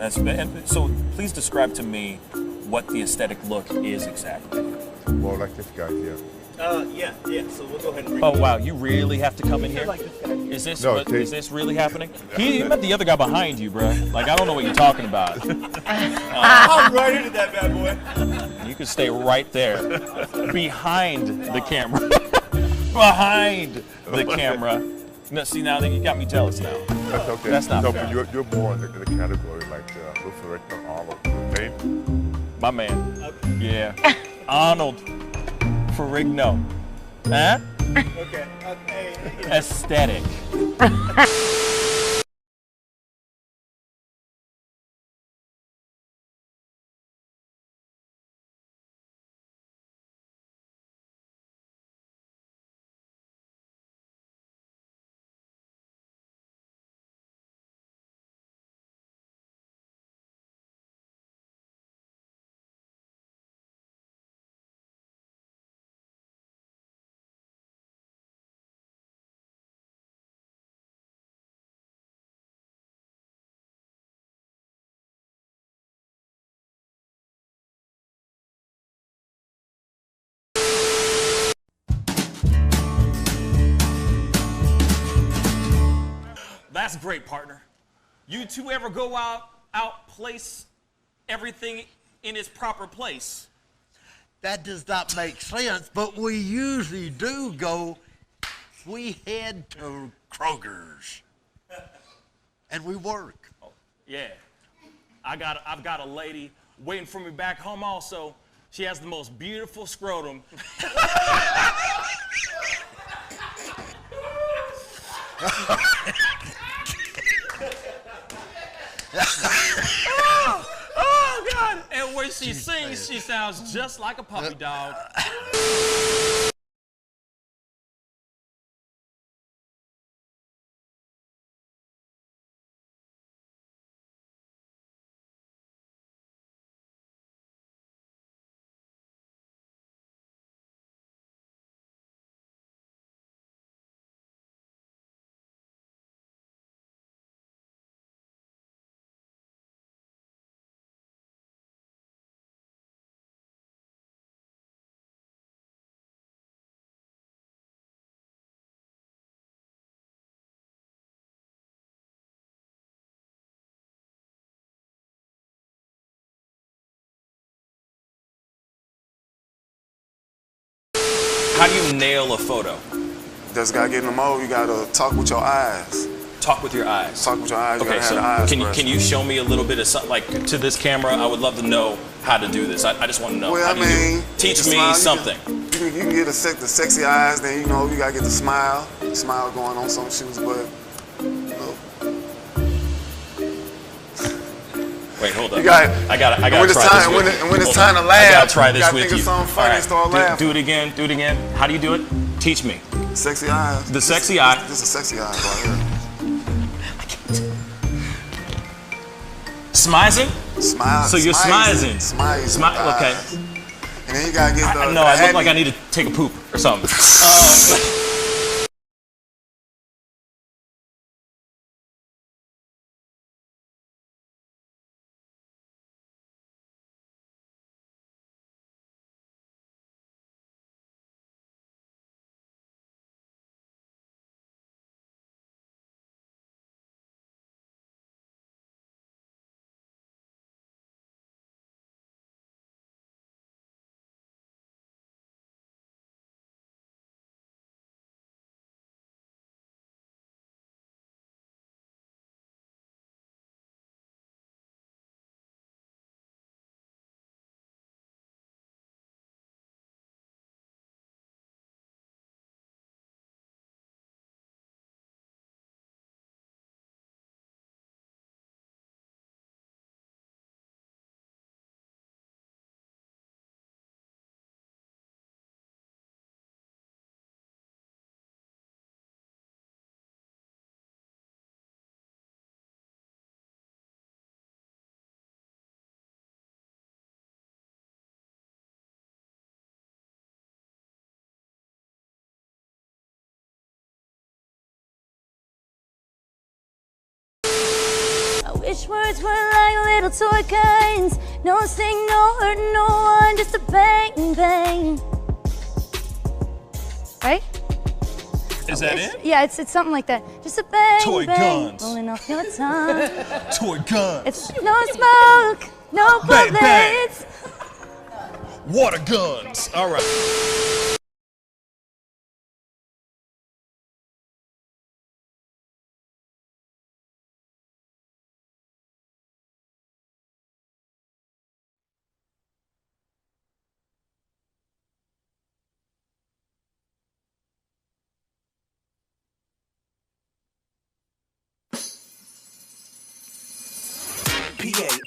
And so please describe to me what the aesthetic look is exactly. Well, like this guy here. Yeah. So we'll go ahead and bring Oh wow, you really have to come in here? like this guy here. Is this No, is this really happening? He met the other guy behind you, bro. Like I don't know what you're talking about. I'm right into that bad boy. You can stay right there, behind the camera, behind the camera. No, see now you got me jealous now. That's okay. That's not no, fair. but you're more in the category like Lou Ferrigno, Arnold, okay? My man. Yeah. Arnold Ferrigno. Huh? Okay. Aesthetic. That's great, partner. You two ever go out place everything in its proper place? That does not make sense, but we usually do go. We head to Kroger's, and we work. Oh, yeah. I've got a lady waiting for me back home also. She has the most beautiful scrotum. Oh, God. And when she sings, she sounds just like a puppy dog. How do you nail a photo? Just gotta get in the mode. You gotta talk with your eyes. Talk with your eyes. Talk with your eyes. You Okay, gotta so have the eyes can you show me a little bit of something, like to this camera? I would love to know how to do this. I just want to know. Well, How I do you do it? mean, Teach the me smile, something. You can get the sexy eyes. Then you gotta get the smile. Smile going on some shoes, but look. Wait, hold up. You got. I gotta when try it's this. time, with when, you. it, when it's Hold time on. to laugh, I gotta try you this gotta with think you. of something funny and start do, laughing. do it again. Do it again. How do you do it? Teach me. Sexy eyes. The sexy eye. This is sexy eyes right here. Smizing? Smile. So you're smizing. Smile. Okay. And then you gotta get the. No, I look like I need to take a poop or something. Wish words were like little toy guns. No sting, no hurt, no one, just a bang, bang. Right? Is that it? Yeah, it's something like that. Just a bang, Toy bang, guns. rolling off your tongue. Toy guns. It's no smoke, no Bang, bang. bullets. Water guns. All right.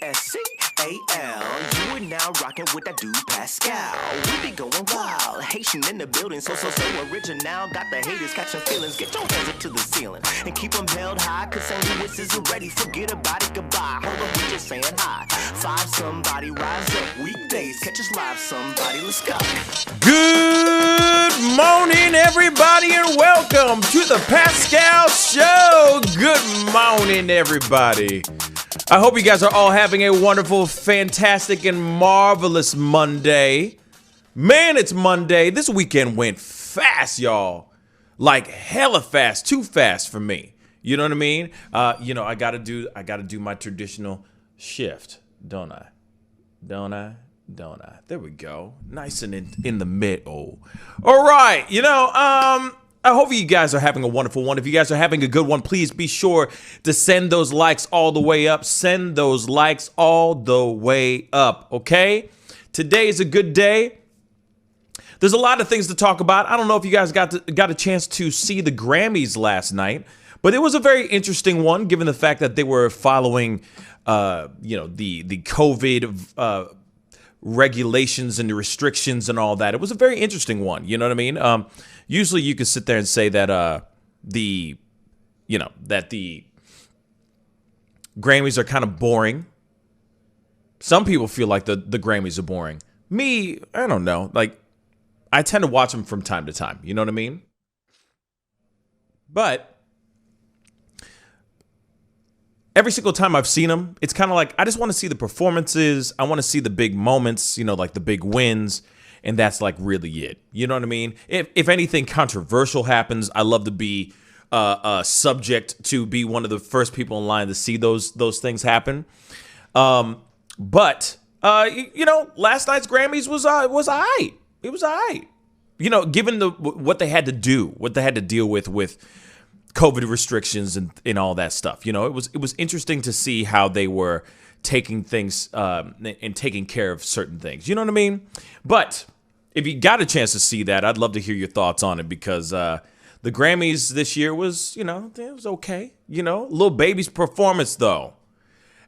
Pascal. You are now rocking with that dude Pascal. We be going wild, Haitian in the building, so original. Got the haters catching feelings. Get your hands up to the ceiling and keep them held high. Cause St. Louis isn't ready. Forget about it, goodbye. Hold up, we just saying hi. Five somebody, rise up. Weekdays, catch us live. Somebody, let's go. Good morning, everybody, and welcome to the Pascal Show. Good morning, everybody. I hope you guys are all having a wonderful, fantastic, and marvelous Monday. Man, it's Monday. This weekend went fast, y'all. Like hella fast, too fast for me. You know what I mean? I gotta do my traditional shift, don't I? Don't I? There we go. Nice and in the middle. All right. I hope you guys are having a wonderful one. If you guys are having a good one, please be sure to send those likes all the way up. Send those likes all the way up, okay? Today is a good day. There's a lot of things to talk about. I don't know if you guys got a chance to see the Grammys last night, but it was a very interesting one given the fact that they were following, the COVID regulations and the restrictions and all that. It was a very interesting one. You know what I mean? Usually you could sit there and say that the Grammys are kind of boring. Some people feel like the Grammys are boring. Me, I don't know. Like, I tend to watch them from time to time. You know what I mean? But every single time I've seen them, it's kind of like I just want to see the performances. I want to see the big moments, like the big wins. And that's like really it. You know what I mean? If anything controversial happens, I love to be subject to be one of the first people in line to see those things happen. But last night's Grammys was aight. It was aight. Given what they had to do, what they had to deal with COVID restrictions and all that stuff. It was interesting to see how they were taking things and taking care of certain things. You know what I mean? But if you got a chance to see that, I'd love to hear your thoughts on it because the Grammys this year was, it was okay. Lil Baby's performance, though.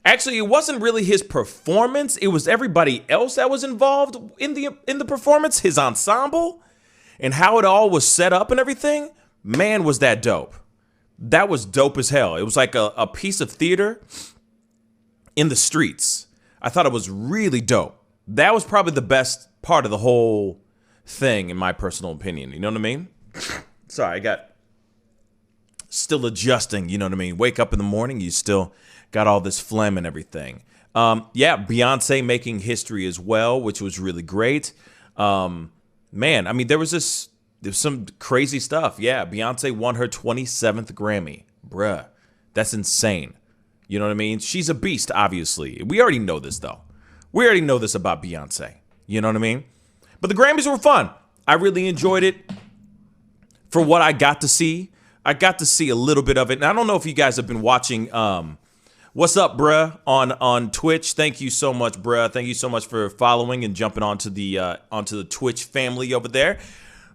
Actually, it wasn't really his performance. It was everybody else that was involved in the performance, his ensemble, and how it all was set up and everything. Man, was that dope. That was dope as hell. It was like a piece of theater in the streets. I thought it was really dope. That was probably the best part of the whole thing, in my personal opinion. You know what I mean? Sorry, I got still adjusting. You know what I mean? Wake up in the morning, you still got all this phlegm and everything. Beyonce making history as well, which was really great. There's some crazy stuff. Yeah, Beyonce won her 27th Grammy. Bruh, that's insane. You know what I mean? She's a beast, obviously. We already know this, though. We already know this about Beyonce. You know what I mean? But the Grammys were fun. I really enjoyed it. For what I got to see, I got to see a little bit of it. And I don't know if you guys have been watching What's Up, Bruh, on Twitch. Thank you so much, bruh. Thank you so much for following and jumping onto the Twitch family over there.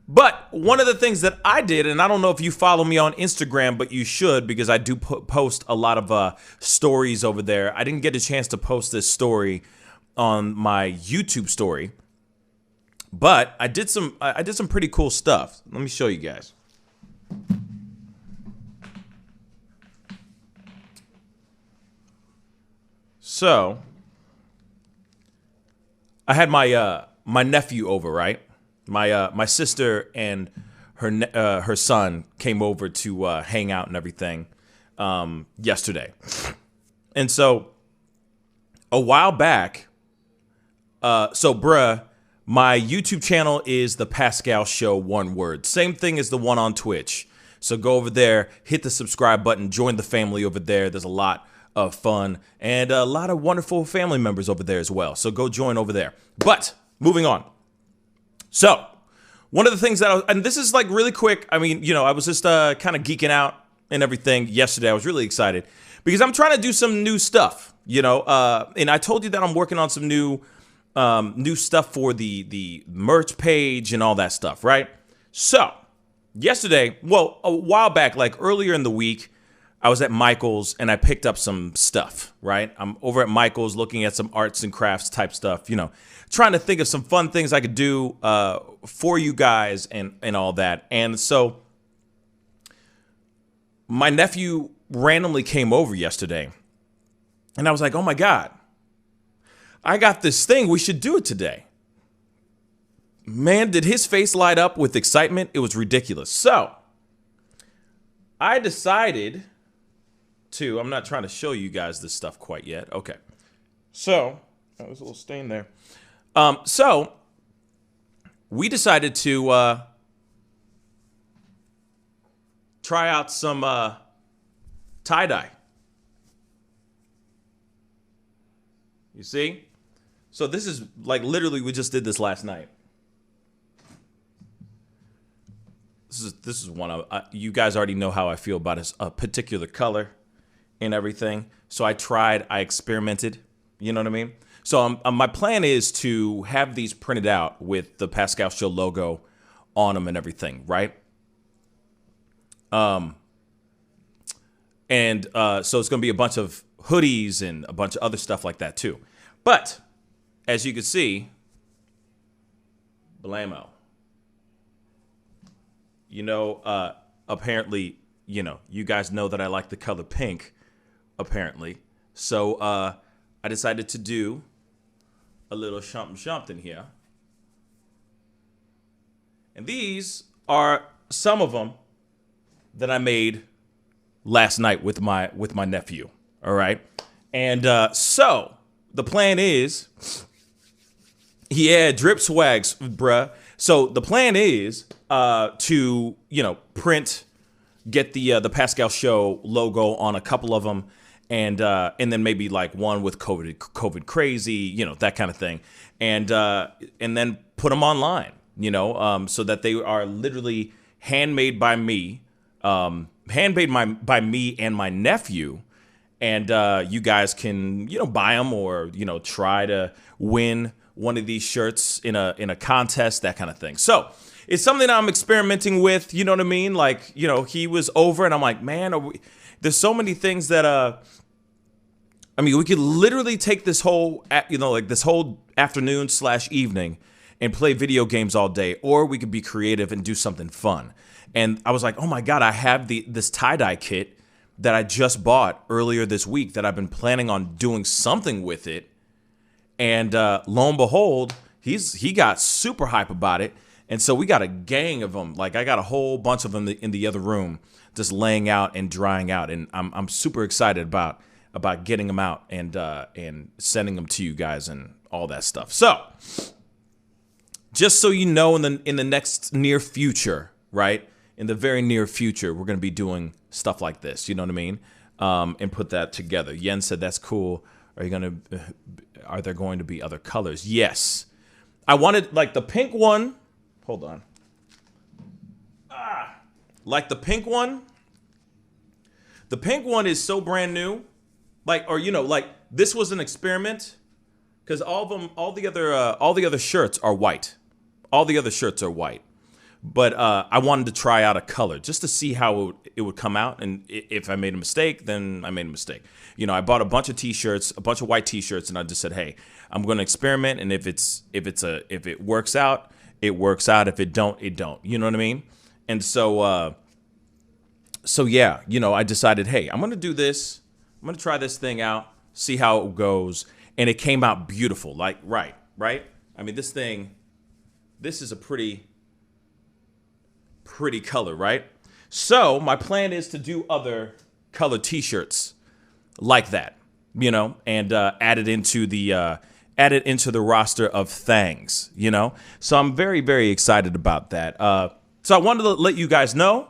But one of the things that I did, and I don't know if you follow me on Instagram, but you should because I do post a lot of stories over there. I didn't get a chance to post this story on my YouTube story, but I did some pretty cool stuff. Let me show you guys. So I had my nephew over, right? My sister and her son came over to hang out and everything yesterday. And so a while back, my YouTube channel is The Pascal Show, one word. Same thing as the one on Twitch. So go over there, hit the subscribe button, join the family over there. There's a lot of fun and a lot of wonderful family members over there as well. So go join over there. But moving on. So one of the things that and this is like really quick. I mean, I was just kind of geeking out and everything yesterday. I was really excited because I'm trying to do some new stuff, and I told you that I'm working on some new stuff for the merch page and all that stuff, right? So yesterday, a while back, like earlier in the week, I was at Michael's and I picked up some stuff, right? I'm over at Michael's looking at some arts and crafts type stuff, trying to think of some fun things I could do for you guys and all that. And so my nephew randomly came over yesterday and I was like, oh my God, I got this thing. We should do it today. Man, did his face light up with excitement. It was ridiculous. So I decided to, I'm not trying to show you guys this stuff quite yet. Okay. So, there's a little stain there. So we decided to try out some tie-dye. You see? So this is like literally we just did this last night. This is one you guys already know how I feel about a particular color and everything. So I experimented, you know what I mean? So my plan is to have these printed out with the Pascal Show logo on them and everything, right? So it's going to be a bunch of hoodies and a bunch of other stuff like that too. But as you can see, blammo. Apparently, you guys know that I like the color pink, apparently. So I decided to do a little something here. And these are some of them that I made last night with my nephew. All right. And so the plan is, yeah, drip swags, bruh. So the plan is to, get the Pascal Show logo on a couple of them, and then maybe like one with COVID crazy, that kind of thing, and then put them online, so that they are literally handmade by me, by me and my nephew, and you guys can buy them or try to win one of these shirts in a contest, that kind of thing. So it's something I'm experimenting with, you know what I mean? Like, he was over and I'm like, man, there's so many things that, we could literally take this whole, this whole afternoon / evening and play video games all day, or we could be creative and do something fun. And I was like, oh my God, I have this tie-dye kit that I just bought earlier this week that I've been planning on doing something with it. And lo and behold, he got super hype about it. And so we got a gang of them. Like I got a whole bunch of them in the other room just laying out and drying out. And I'm super excited about getting them out and sending them to you guys and all that stuff. So just so you know, in the next near future, right? In the very near future, we're going to be doing stuff like this. You know what I mean? And put that together. Yen said, that's cool. Are there going to be other colors? Yes. I wanted like the pink one. Hold on. Like the pink one. The pink one is so brand new. Like this was an experiment because all the other shirts are white. All the other shirts are white. But I wanted to try out a color just to see how it would come out. And if I made a mistake, then I made a mistake. I bought a bunch of T-shirts, a bunch of white T-shirts, and I just said, hey, I'm going to experiment. And if it works out, it works out. If it don't, it don't. You know what I mean? And so yeah, I decided, hey, I'm going to do this. I'm going to try this thing out, see how it goes. And it came out beautiful. Like, right? I mean, this is a pretty color, right? So my plan is to do other color T-shirts like that. and added into the roster of things, So I'm very, very excited about that. So I wanted to let you guys know.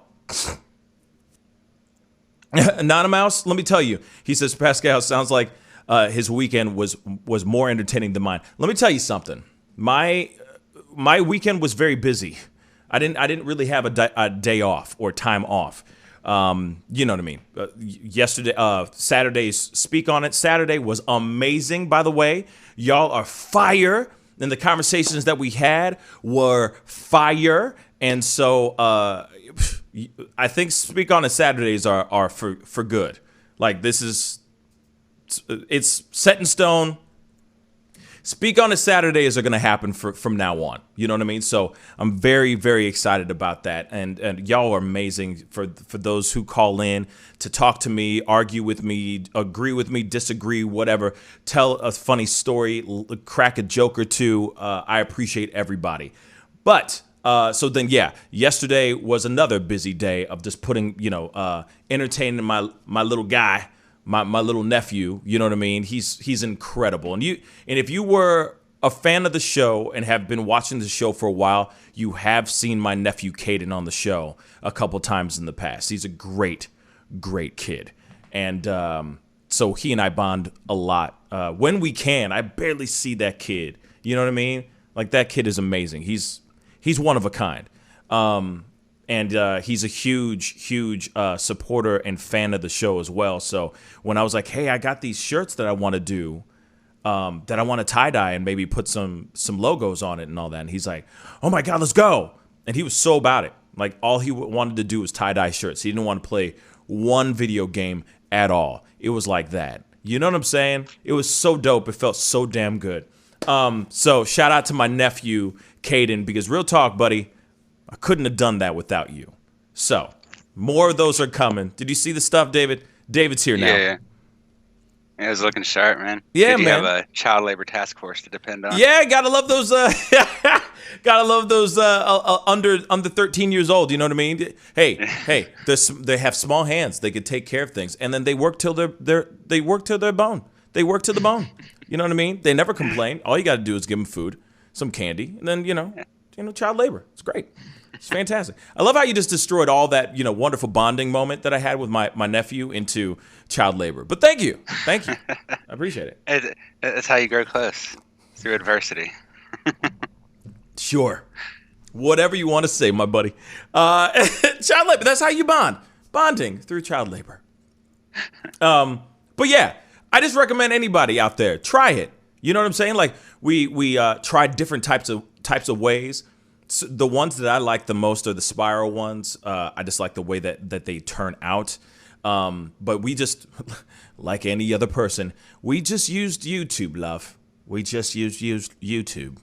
Anonymous, let me tell you. He says, Pascal, sounds like his weekend was more entertaining than mine. Let me tell you something. My weekend was very busy. I didn't really have a day off or time off. You know what I mean? Yesterday, Saturday's Speak On It Saturday was amazing, by the way. Y'all are fire. And the conversations that we had were fire. And so I think Speak On It Saturdays are for good. Like, it's set in stone. Speak On It Saturdays are going to happen from now on. You know what I mean? So I'm very, very excited about that. And y'all are amazing for those who call in to talk to me, argue with me, agree with me, disagree, whatever. Tell a funny story, crack a joke or two. I appreciate everybody. But so then, yesterday was another busy day of just putting, entertaining my little guy. My little nephew, you know what I mean? He's incredible. And if you were a fan of the show and have been watching the show for a while, you have seen my nephew Caden on the show a couple times in the past. He's a great, great kid. And so he and I bond a lot. When we can, I barely see that kid. You know what I mean? Like, that kid is amazing. He's one of a kind. And he's a huge, huge supporter and fan of the show as well. So when I was like, hey, I got these shirts that I want to do, that I want to tie-dye and maybe put some logos on it and all that. And he's like, oh, my God, let's go. And he was so about it. Like, all he wanted to do was tie-dye shirts. He didn't want to play one video game at all. It was like that. You know what I'm saying? It was so dope. It felt so damn good. So shout out to my nephew, Caden, because real talk, buddy, I couldn't have done that without you. So, more of those are coming. Did you see the stuff, David? David's here now. Yeah, it was looking sharp, man. Yeah, Did you man. have a child labor task force to depend on? Yeah, gotta love those. Under 13 years old. You know what I mean? Hey, they have small hands. They could take care of things, and then they work till they work till their bone. They work to the bone. You know what I mean? They never complain. All you got to do is give them food, some candy, and then child labor. It's great. It's fantastic. I love how you just destroyed all that, wonderful bonding moment that I had with my nephew into child labor. But thank you. I appreciate it. It's how you grow close, through adversity. Sure. Whatever you want to say, my buddy. Child labor, that's how you bond. Bonding through child labor. But yeah, I just recommend anybody out there, try it. You know what I'm saying? Like, we tried different types of ways. So the ones that I like the most are the spiral ones. I just like the way that they turn out. But we just, like any other person, we just used YouTube, love. We just used YouTube.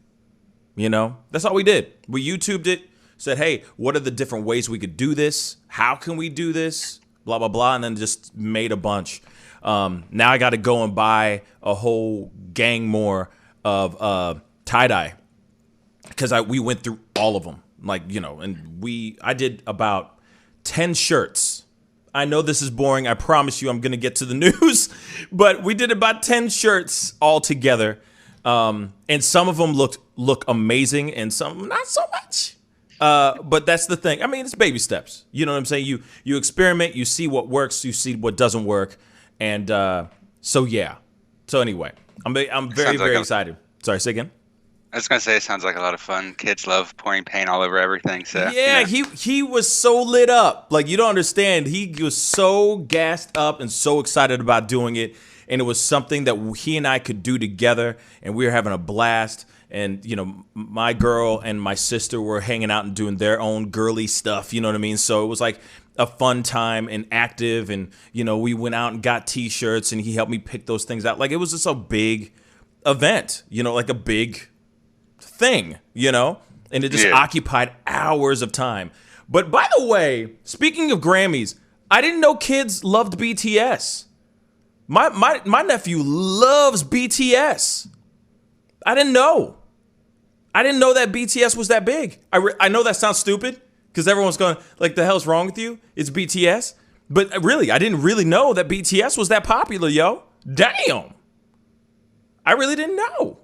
That's all we did. We YouTubed it, said, hey, what are the different ways we could do this? How can we do this? Blah, blah, blah. And then just made a bunch. Now I got to go and buy a whole gang more of tie-dye. Because we went through all of them, and I did about 10 shirts. I know this is boring. I promise you I'm going to get to the news. But we did about 10 shirts all together. And some of them look amazing and some not so much. But that's the thing. I mean, it's baby steps. You know what I'm saying? You experiment, you see what works, you see what doesn't work. And so, yeah. So anyway, I'm very, very excited. Sorry, say again? I was going to say, it sounds like a lot of fun. Kids love pouring paint all over everything. So yeah, he was so lit up. Like, you don't understand. He was so gassed up and so excited about doing it. And it was something that he and I could do together. And we were having a blast. And, my girl and my sister were hanging out and doing their own girly stuff. You know what I mean? So it was like a fun time and active. And, we went out and got T-shirts and he helped me pick those things out. Like, it was just a big event, like a big thing, and it just occupied hours of time. But by the way, speaking of Grammys, I didn't know kids loved BTS. My nephew loves BTS. I didn't know that BTS was that big. I know that sounds stupid because everyone's going like, the hell's wrong with you? It's BTS. But really, I didn't really know that BTS was that popular, yo. Damn. I really didn't know.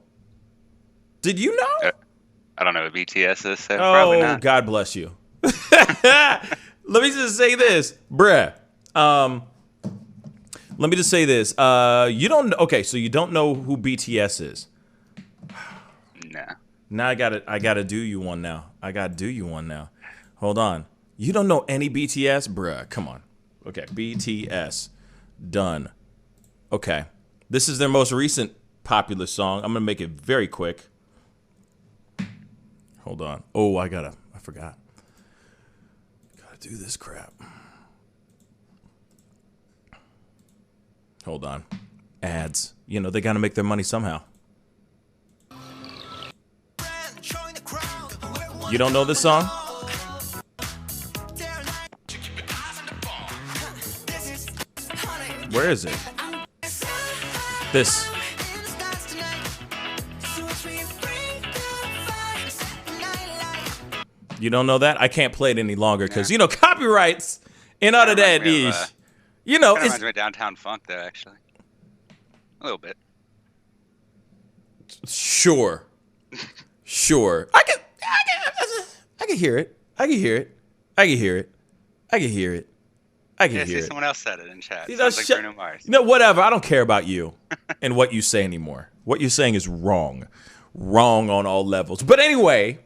Did you know? I don't know what BTS is, so probably not. God bless you. Let me just say this, bruh. Let me just say this. You don't. Okay, so you don't know who BTS is. Nah. Now I gotta do you one now. Hold on. You don't know any BTS, bruh? Come on. Okay, BTS, done. Okay, this is their most recent popular song. I'm gonna make it very quick. Hold on. Oh, I forgot. Gotta do this crap. Hold on. Ads. You know, they gotta make their money somehow. You don't know this song? Where is it? This. You don't know that? I can't play it any longer because, you know, copyrights and all of that is, you know, Kind of it's... reminds me of Downtown Funk, though, actually. A little bit. Sure. Sure. I can hear it. I can hear it. See, someone else said it in chat. You know, Sounds like Bruno Mars. You know, whatever. I don't care about you and what you say anymore. What you're saying is wrong. Wrong on all levels. But anyway,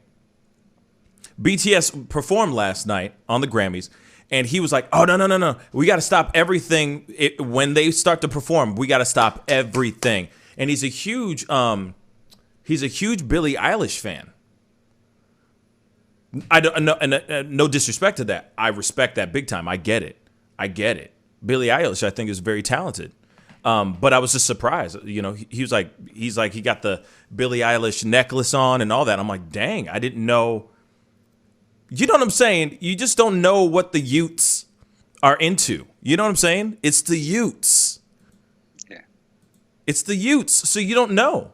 BTS performed last night on the Grammys, and he was like, oh, no. We got to stop everything. When they start to perform, we got to stop everything. And he's a huge Billie Eilish fan. I don't know, and no disrespect to that. I respect that big time. I get it. Billie Eilish, I think, is very talented. But I was just surprised. You know, he's like he got the Billie Eilish necklace on and all that. I'm like, dang, I didn't know. You know what I'm saying? You just don't know what the youths are into. You know what I'm saying? It's the youths. Yeah. It's the youths, so you don't know.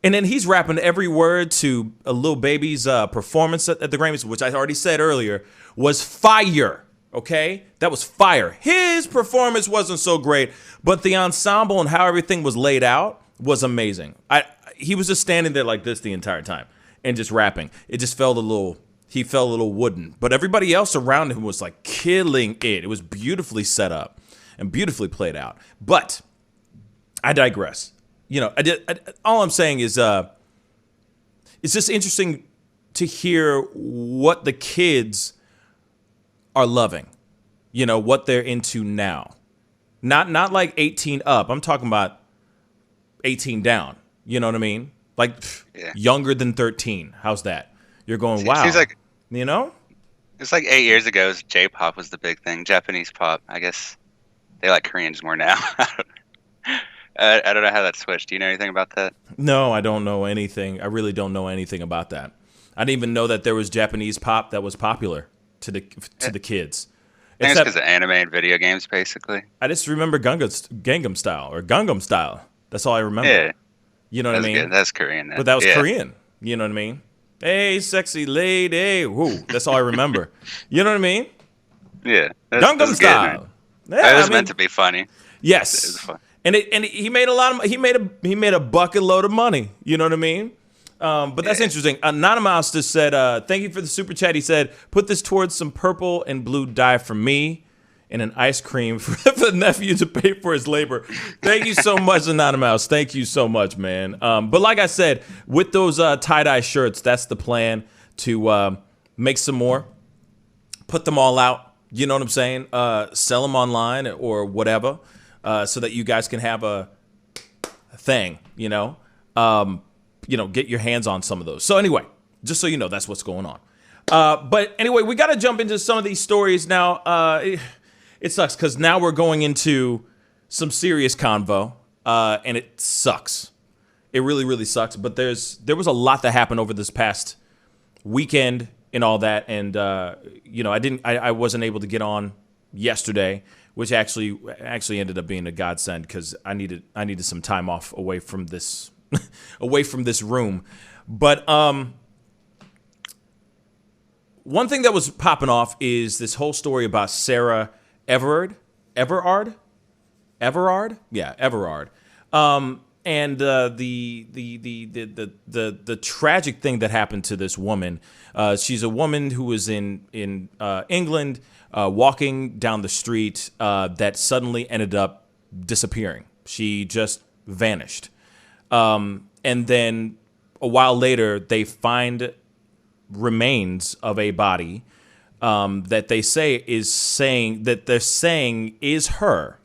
And then he's rapping every word to a Lil Baby's performance at the Grammys, which I already said earlier, was fire, okay? That was fire. His performance wasn't so great, but the ensemble and how everything was laid out was amazing. He was just standing there like this the entire time and just rapping. It just felt he felt a little wooden. But everybody else around him was like killing it. It was beautifully set up and beautifully played out. But I digress. You know, all I'm saying is it's just interesting to hear what the kids are loving, you know, what they're into now. Not like 18 up. I'm talking about 18 down. You know what I mean? Like younger than 13. How's that? You're going, wow. Seems like, you know? It's like 8 years ago, J-pop was the big thing. Japanese pop. I guess they like Koreans more now. I don't know how that switched. Do you know anything about that? No, I don't know anything. I really don't know anything about that. I didn't even know that there was Japanese pop that was popular to the kids. I think it's because of anime and video games, basically. I just remember Gangnam Style. That's all I remember. Yeah. You know what I mean? Good. That's Korean. Then. But that was Korean. You know what I mean? Hey, sexy lady. Woo. That's all I remember. You know what I mean? Yeah. Gangnam Style. Yeah, it was meant to be funny. Yes. It was fun. And he made he made a bucket load of money. You know what I mean? But that's interesting. Anonymous just said, thank you for the super chat. He said, put this towards some purple and blue dye for me and an ice cream for the nephew to pay for his labor. Thank you so much, Anonymous. Thank you so much, man. But like I said, with those tie-dye shirts, that's the plan, to make some more, put them all out. You know what I'm saying? Sell them online or whatever. So that you guys can have a thing, you know, get your hands on some of those. So anyway, just so you know, that's what's going on. But anyway, we got to jump into some of these stories now. It sucks because now we're going into some serious convo, and it sucks. It really, really sucks. But there was a lot that happened over this past weekend and all that, and I wasn't able to get on yesterday, which actually ended up being a godsend because I needed some time off away from this room. But one thing that was popping off is this whole story about Sara Everard. Everard. Yeah, Everard. And the tragic thing that happened to this woman. She's a woman who was in England, walking down the street, that suddenly ended up disappearing. She just vanished. And then a while later, they find remains of a body that they're saying is her.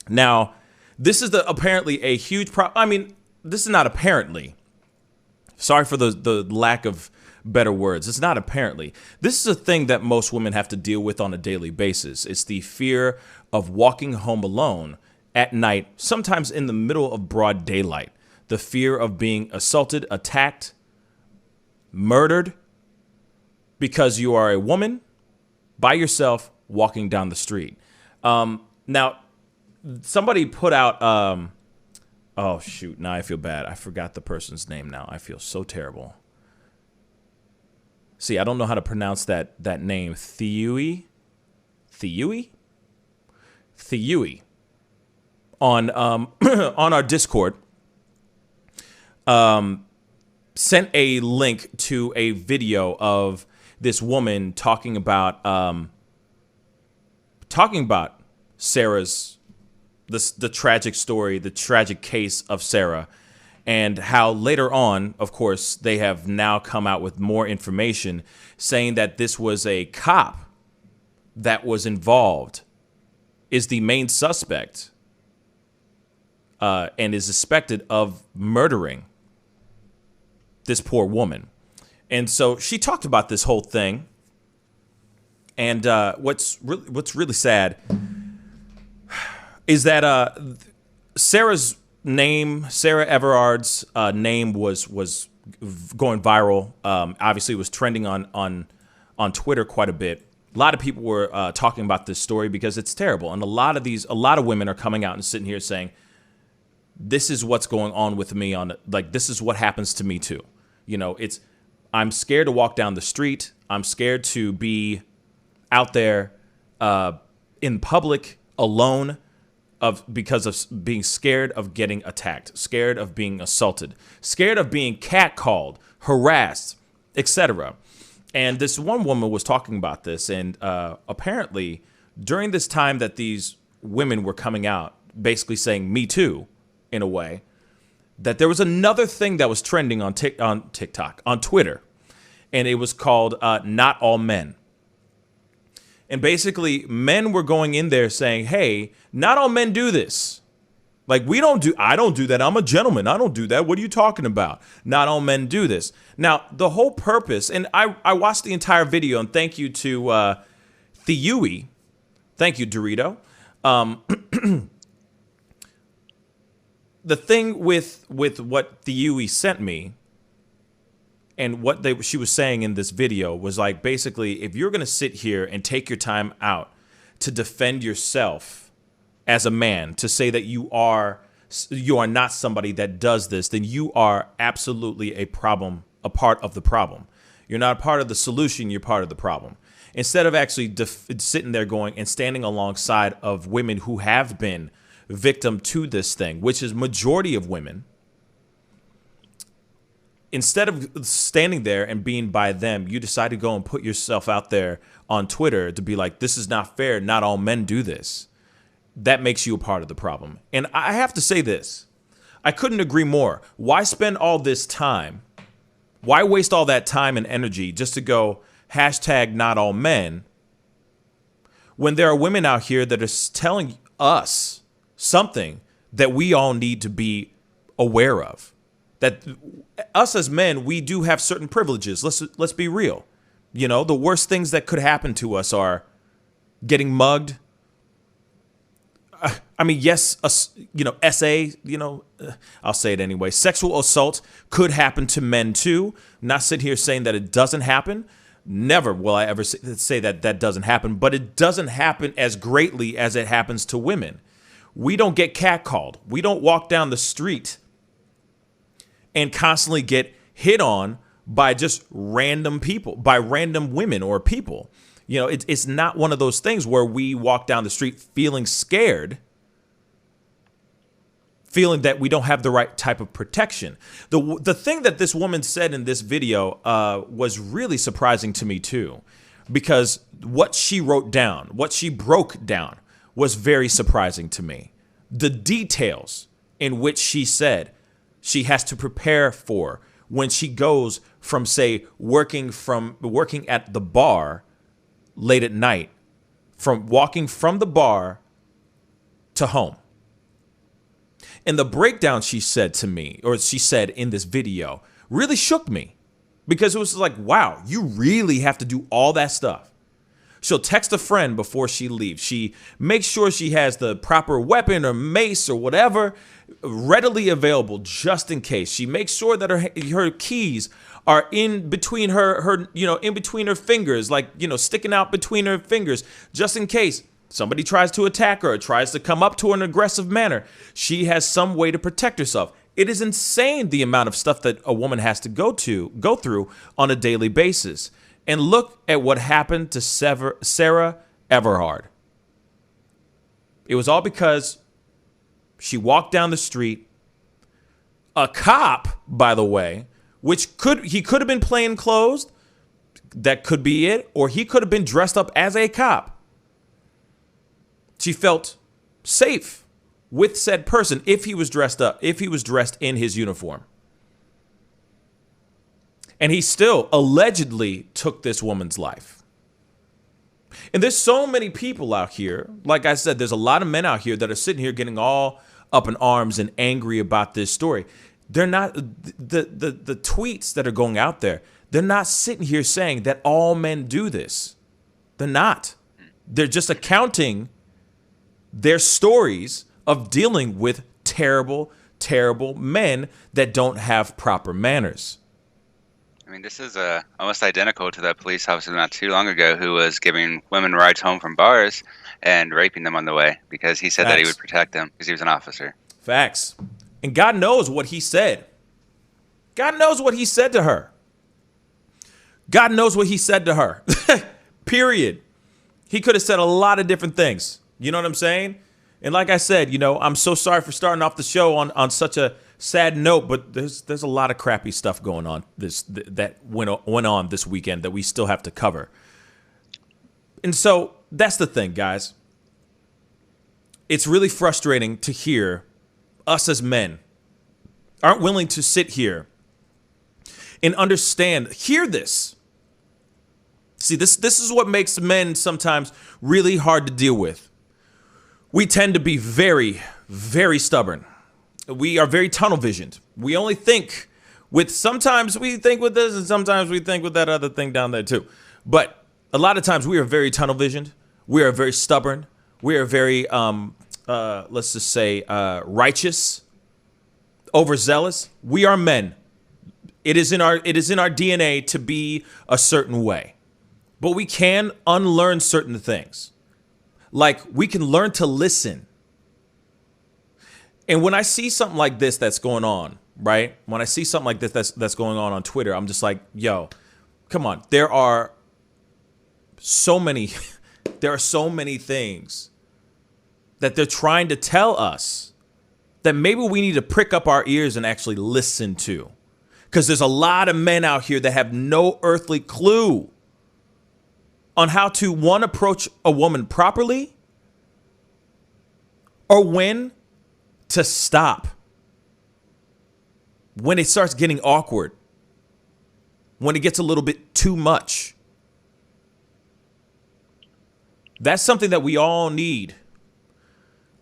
Now, this is apparently a huge problem. I mean, this is not apparently. Sorry for the lack of better words. It's not apparently. This is a thing that most women have to deal with on a daily basis. It's the fear of walking home alone at night, sometimes in the middle of broad daylight. The fear of being assaulted, attacked, murdered because you are a woman by yourself walking down the street. Now, somebody put out, oh shoot, now I feel bad. I forgot the person's name now. I feel so terrible. See, I don't know how to pronounce that name. Theui on on our Discord sent a link to a video of this woman talking about Sarah's the tragic story, the tragic case of Sarah, and how later on, of course, they have now come out with more information saying that this was a cop that was involved, is the main suspect, and is suspected of murdering this poor woman. And so she talked about this whole thing. And what's really sad is that Sarah's name, Sara Everard's name was going viral. Obviously, it was trending on Twitter quite a bit. A lot of people were talking about this story because it's terrible, and a lot of women are coming out and sitting here saying, "This is what's going on with me. This is what happens to me too." You know, I'm scared to walk down the street. I'm scared to be out there in public alone because of being scared of getting attacked, scared of being assaulted, scared of being catcalled, harassed, etc. And this one woman was talking about this, and apparently during this time that these women were coming out, basically saying "Me too," in a way, that there was another thing that was trending on TikTok, on Twitter, and it was called "Not All Men." And basically, men were going in there saying, "Hey, not all men do this. Like, I don't do that. I'm a gentleman. I don't do that. What are you talking about? Not all men do this." Now, the whole purpose, and I watched the entire video, and thank you to Theui. Thank you, Dorito. The thing with what Theui sent me and what she was saying in this video was like, basically, if you're going to sit here and take your time out to defend yourself as a man, to say that you are not somebody that does this, then you are absolutely a part of the problem. You're not a part of the solution, you're part of the problem. Instead of actually sitting there going and standing alongside of women who have been victim to this thing, which is majority of women, instead of standing there and being by them, you decide to go and put yourself out there on Twitter to be like, "This is not fair. Not all men do this." That makes you a part of the problem. And I have to say this. I couldn't agree more. Why spend all this time? Why waste all that time and energy just to go #not all men when there are women out here that are telling us something that we all need to be aware of? That us as men, we do have certain privileges. Let's be real. You know, the worst things that could happen to us are getting mugged. I mean, yes, I'll say it anyway. Sexual assault could happen to men too. I'm not sitting here saying that it doesn't happen. Never will I ever say that doesn't happen, but it doesn't happen as greatly as it happens to women. We don't get catcalled. We don't walk down the street and constantly get hit on by just random people, by random women or people. You know, it's not one of those things where we walk down the street feeling scared feeling that we don't have the right type of protection. The thing that this woman said in this video was really surprising to me too, because what she wrote down, what she broke down, was very surprising to me. The details in which she said she has to prepare for when she goes from, say, working at the bar late at night, from walking from the bar to home. And the breakdown she said to me, or she said in this video, really shook me, because it was like, wow, you really have to do all that stuff. She'll text a friend before she leaves. She makes sure she has the proper weapon or mace or whatever readily available just in case. She makes sure that her keys are in between in between her fingers, like, sticking out between her fingers, just in case somebody tries to attack her or tries to come up to her in an aggressive manner. She has some way to protect herself. It is insane the amount of stuff that a woman has to go through on a daily basis. And look at what happened to Sara Everard. It was all because she walked down the street. A cop, by the way, he could have been plain clothes. That could be it. Or he could have been dressed up as a cop. She felt safe with said person if he was dressed in his uniform. And he still allegedly took this woman's life. And there's so many people out here. Like I said, there's a lot of men out here that are sitting here getting all up in arms and angry about this story. They're not, the tweets that are going out there, they're not sitting here saying that all men do this. They're not. They're just accounting their stories of dealing with terrible, terrible men that don't have proper manners. I mean, this is almost identical to that police officer not too long ago who was giving women rides home from bars and raping them on the way because he said that he would protect them because he was an officer. Facts. And God knows what he said. God knows what he said to her. God knows what he said to her. Period. He could have said a lot of different things. You know what I'm saying? And like I said, I'm so sorry for starting off the show on such a sad note, but there's a lot of crappy stuff going on that went on this weekend that we still have to cover. And so that's the thing, guys. It's really frustrating to hear us as men aren't willing to sit here and hear this. See, this is what makes men sometimes really hard to deal with. We tend to be very, very stubborn. We are very tunnel visioned. We only think sometimes we think with this and sometimes we think with that other thing down there too. But a lot of times we are very tunnel visioned. We are very stubborn. We are very, let's just say, righteous, overzealous. We are men. It is in our DNA to be a certain way. But we can unlearn certain things. Like we can learn to listen. And when I see something like this that's going on, right? When I see something like this that's going on Twitter, I'm just like, yo, come on. There are so many things that they're trying to tell us that maybe we need to prick up our ears and actually listen to. Because there's a lot of men out here that have no earthly clue on how to, one, approach a woman properly, or when to stop. When it starts getting awkward. When it gets a little bit too much. That's something that we all need.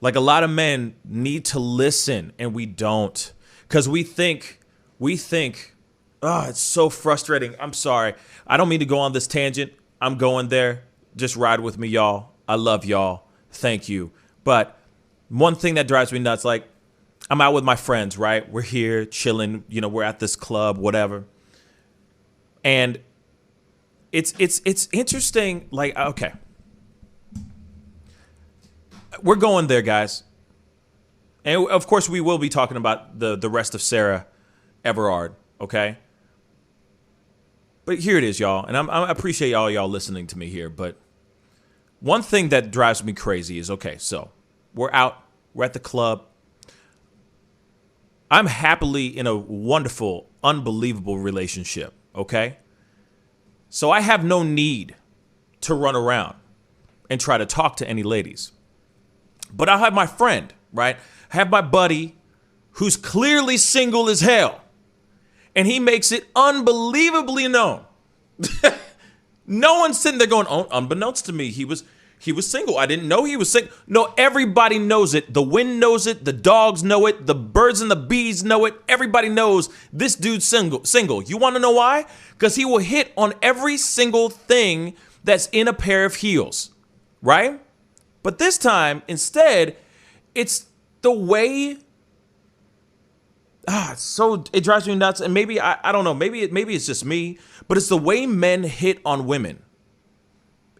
Like a lot of men need to listen and we don't. Because we think, oh, it's so frustrating. I'm sorry. I don't mean to go on this tangent. I'm going there. Just ride with me, y'all. I love y'all. Thank you. But one thing that drives me nuts, like I'm out with my friends, right? We're here chilling. We're at this club, whatever. And it's interesting. Like, okay. We're going there, guys. And of course, we will be talking about the rest of Sara Everard, okay? But here it is, y'all. And I appreciate all y'all listening to me here. But one thing that drives me crazy is, okay, so we're out. We're at the club. I'm happily in a wonderful, unbelievable relationship, okay? So I have no need to run around and try to talk to any ladies. But I'll have my friend, right? I have my buddy who's clearly single as hell. And he makes it unbelievably known. No one's sitting there going, oh, unbeknownst to me, he was single. I didn't know he was single. No, everybody knows it. The wind knows it. The dogs know it. The birds and the bees know it. Everybody knows this dude's single. You want to know why? Because he will hit on every single thing that's in a pair of heels, right? But this time, instead, it's the way. It drives me nuts. And maybe, I don't know, maybe it's just me, but it's the way men hit on women.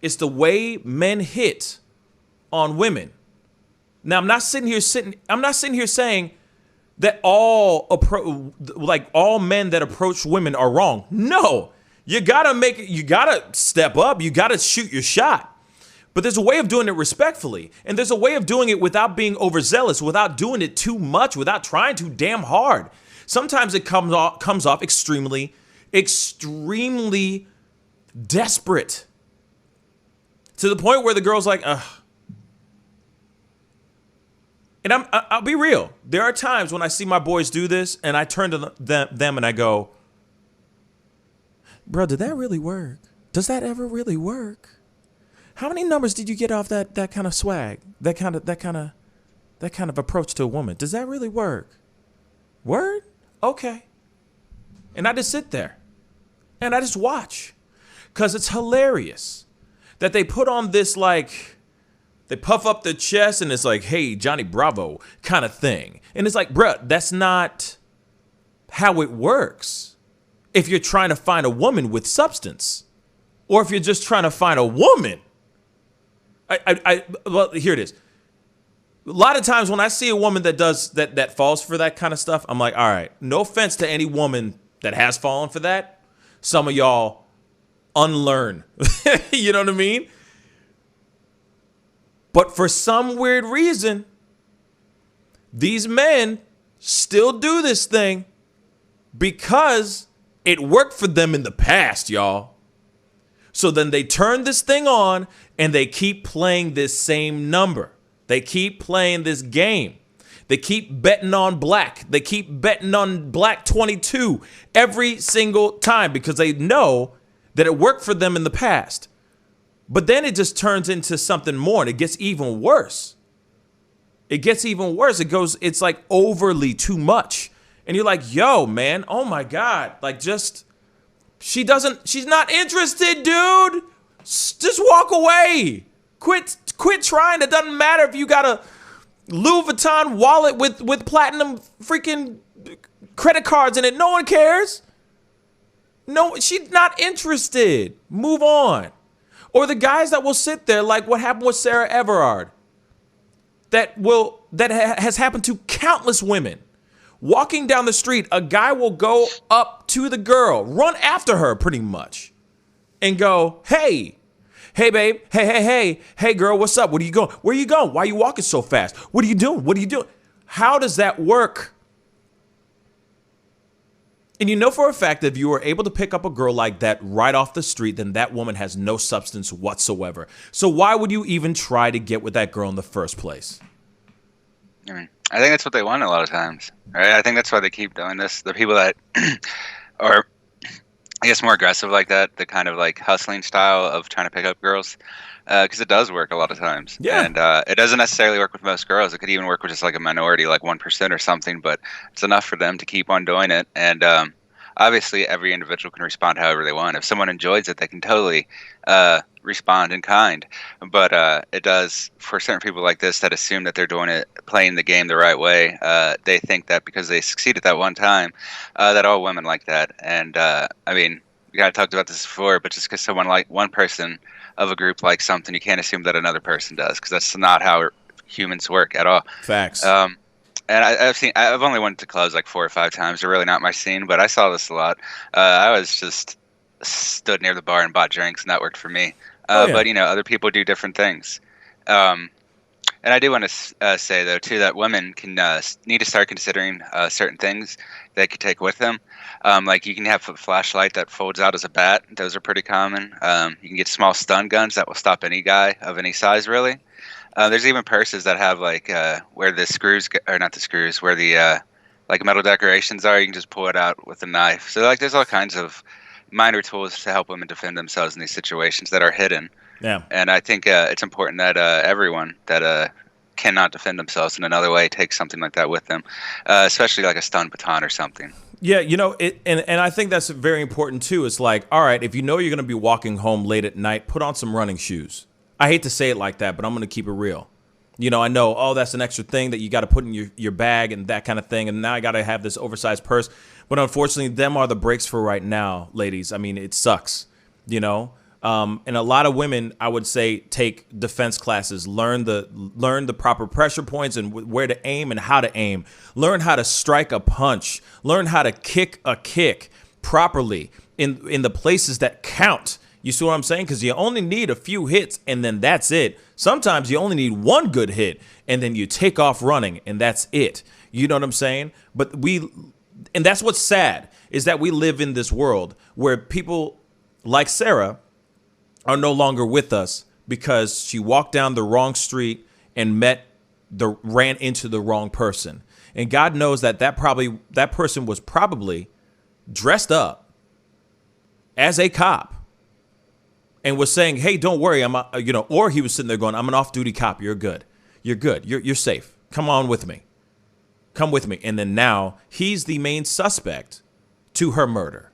It's the way men hit on women. Now, I'm not sitting here saying that all men that approach women are wrong. No, you gotta step up. You gotta shoot your shot. But there's a way of doing it respectfully. And there's a way of doing it without being overzealous, without doing it too much, without trying too damn hard. Sometimes it comes off extremely, extremely desperate. To the point where the girl's like, ugh. And I'll be real. There are times when I see my boys do this and I turn to them and I go, bro, did that really work? Does that ever really work? How many numbers did you get off that kind of swag? That kind of approach to a woman? Does that really work? Word? Okay. And I just sit there and I just watch, because it's hilarious that they put on this, like, they puff up their chest and it's like, hey, Johnny Bravo kind of thing. And it's like, bruh, that's not how it works. If you're trying to find a woman with substance, or if you're just trying to find a woman. Well, here it is. A lot of times when I see a woman that does that falls for that kind of stuff, I'm like, all right, no offense to any woman that has fallen for that. Some of y'all unlearn. You know what I mean? But for some weird reason, these men still do this thing because it worked for them in the past, y'all. So then they turn this thing on and they keep playing this same number. They keep playing this game. They keep betting on black. They keep betting on black 22 every single time because they know that it worked for them in the past. But then it just turns into something more and it gets even worse. It gets even worse. It's like overly too much. And you're like, yo, man, oh my God. Like, just, she's not interested, dude. Just walk away. Quit trying. It doesn't matter if you got a Louis Vuitton wallet with platinum freaking credit cards in it. No one cares. No, she's not interested. Move on. Or the guys that will sit there, like what happened with Sara Everard, that has happened to countless women. Walking down the street, a guy will go up to the girl, run after her pretty much, and go, hey, babe, hey, girl, what's up? Where are you going? Where are you going? Why are you walking so fast? What are you doing? What are you doing? How does that work? And you know for a fact that if you were able to pick up a girl like that right off the street, then that woman has no substance whatsoever. So why would you even try to get with that girl in the first place? I think that's what they want a lot of times, right? I think that's why they keep doing this. The people that are, I guess, more aggressive like that, the kind of like hustling style of trying to pick up girls, because it does work a lot of times. Yeah. And it doesn't necessarily work with most girls. It could even work with just like a minority, like 1% or something, but it's enough for them to keep on doing it. And obviously, every individual can respond however they want. If someone enjoys it, they can totally respond in kind. But it does, for certain people like this that assume that they're doing it, playing the game the right way, they think that because they succeeded that one time, that all women like that. And I mean, we kind of talked about this before, but just because someone like one person of a group likes something, you can't assume that another person does, because that's not how humans work at all. Facts. And I've only went to clubs like 4 or 5 times. They're really not my scene, but I saw this a lot. I was just stood near the bar and bought drinks, and that worked for me. Yeah. But, you know, other people do different things. And I do want to say, though, too, that women can need to start considering certain things they could take with them. Like you can have a flashlight that folds out as a bat. Those are pretty common. You can get small stun guns that will stop any guy of any size, really. There's even purses that have like where the screws, or not the screws, where the like metal decorations are. You can just pull it out with a knife. So like there's all kinds of minor tools to help women defend themselves in these situations that are hidden. Yeah. And I think it's important that everyone that cannot defend themselves in another way takes something like that with them, especially like a stun baton or something. Yeah, you know, and I think that's very important too. It's like, all right, if you know you're going to be walking home late at night, put on some running shoes. I hate to say it like that, but I'm going to keep it real. You know, I know, oh, that's an extra thing that you got to put in your bag and that kind of thing. And now I got to have this oversized purse. But unfortunately, them are the breaks for right now, ladies. I mean, it sucks, you know. And a lot of women, I would say, take defense classes, learn the proper pressure points and where to aim and how to aim, learn how to strike a punch, learn how to kick a kick properly in the places that count. You see what I'm saying? Because you only need a few hits and then that's it. Sometimes you only need one good hit and then you take off running and that's it. You know what I'm saying? And that's what's sad, is that we live in this world where people like Sarah are no longer with us because she walked down the wrong street and ran into the wrong person. And God knows that person was probably dressed up as a cop and was saying, "Hey, don't worry, or he was sitting there going, "I'm an off-duty cop. You're good. You're good. You're safe. Come on with me. Come with me." And then now he's the main suspect to her murder.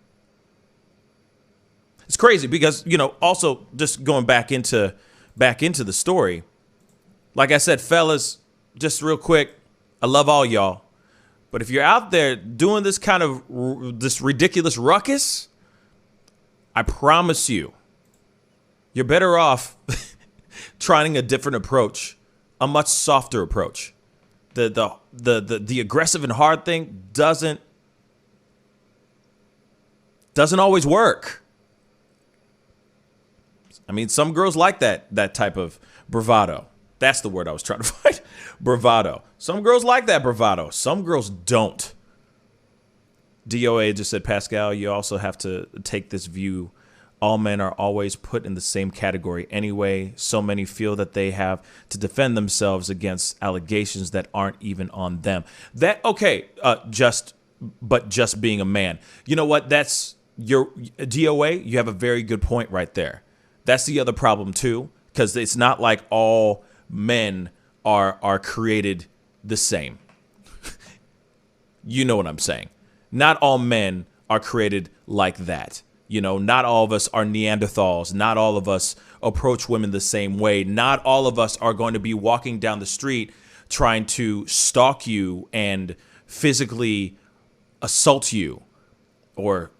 It's crazy because, you know, also just going back into the story, like I said, fellas, just real quick, I love all y'all. But if you're out there doing this kind of this ridiculous ruckus, I promise you're better off trying a different approach, a much softer approach. The aggressive and hard thing doesn't always work. I mean, some girls like that type of bravado. That's the word I was trying to find. Bravado. Some girls like that bravado. Some girls don't. DOA just said, Pascal, you also have to take this view. All men are always put in the same category anyway. So many feel that they have to defend themselves against allegations that aren't even on them. Just being a man. You know what? That's your DOA. You have a very good point right there. That's the other problem, too, because it's not like all men are created the same. You know what I'm saying? Not all men are created like that. You know, not all of us are Neanderthals. Not all of us approach women the same way. Not all of us are going to be walking down the street trying to stalk you and physically assault you or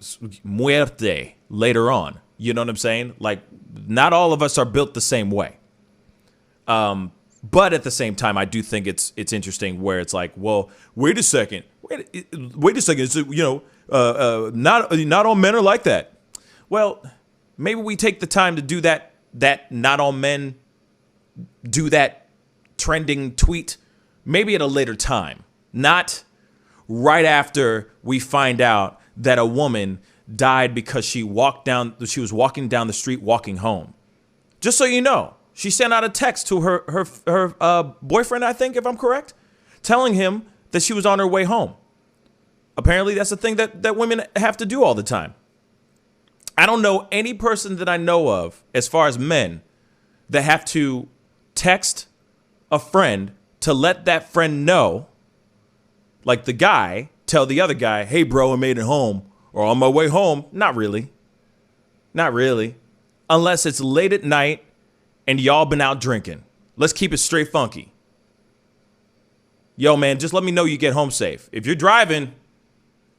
muerte later on. You know what I'm saying? Like, not all of us are built the same way. But at the same time, I do think it's interesting where it's like, well, wait a second. It's, you know, not all men are like that. Well, maybe we take the time to do that not all men do that trending tweet, maybe at a later time, not right after we find out that a woman died because she was walking down the street walking home. Just so you know, she sent out a text to her boyfriend, I think, if I'm correct, telling him that she was on her way home. Apparently, that's a thing that women have to do all the time. I don't know any person that I know of, as far as men, that have to text a friend to let that friend know, like the guy, tell the other guy, "Hey, bro, I made it home," or "On my way home." Not really. Not really. Unless it's late at night and y'all been out drinking. Let's keep it straight funky. Yo, man, just let me know you get home safe. If you're driving,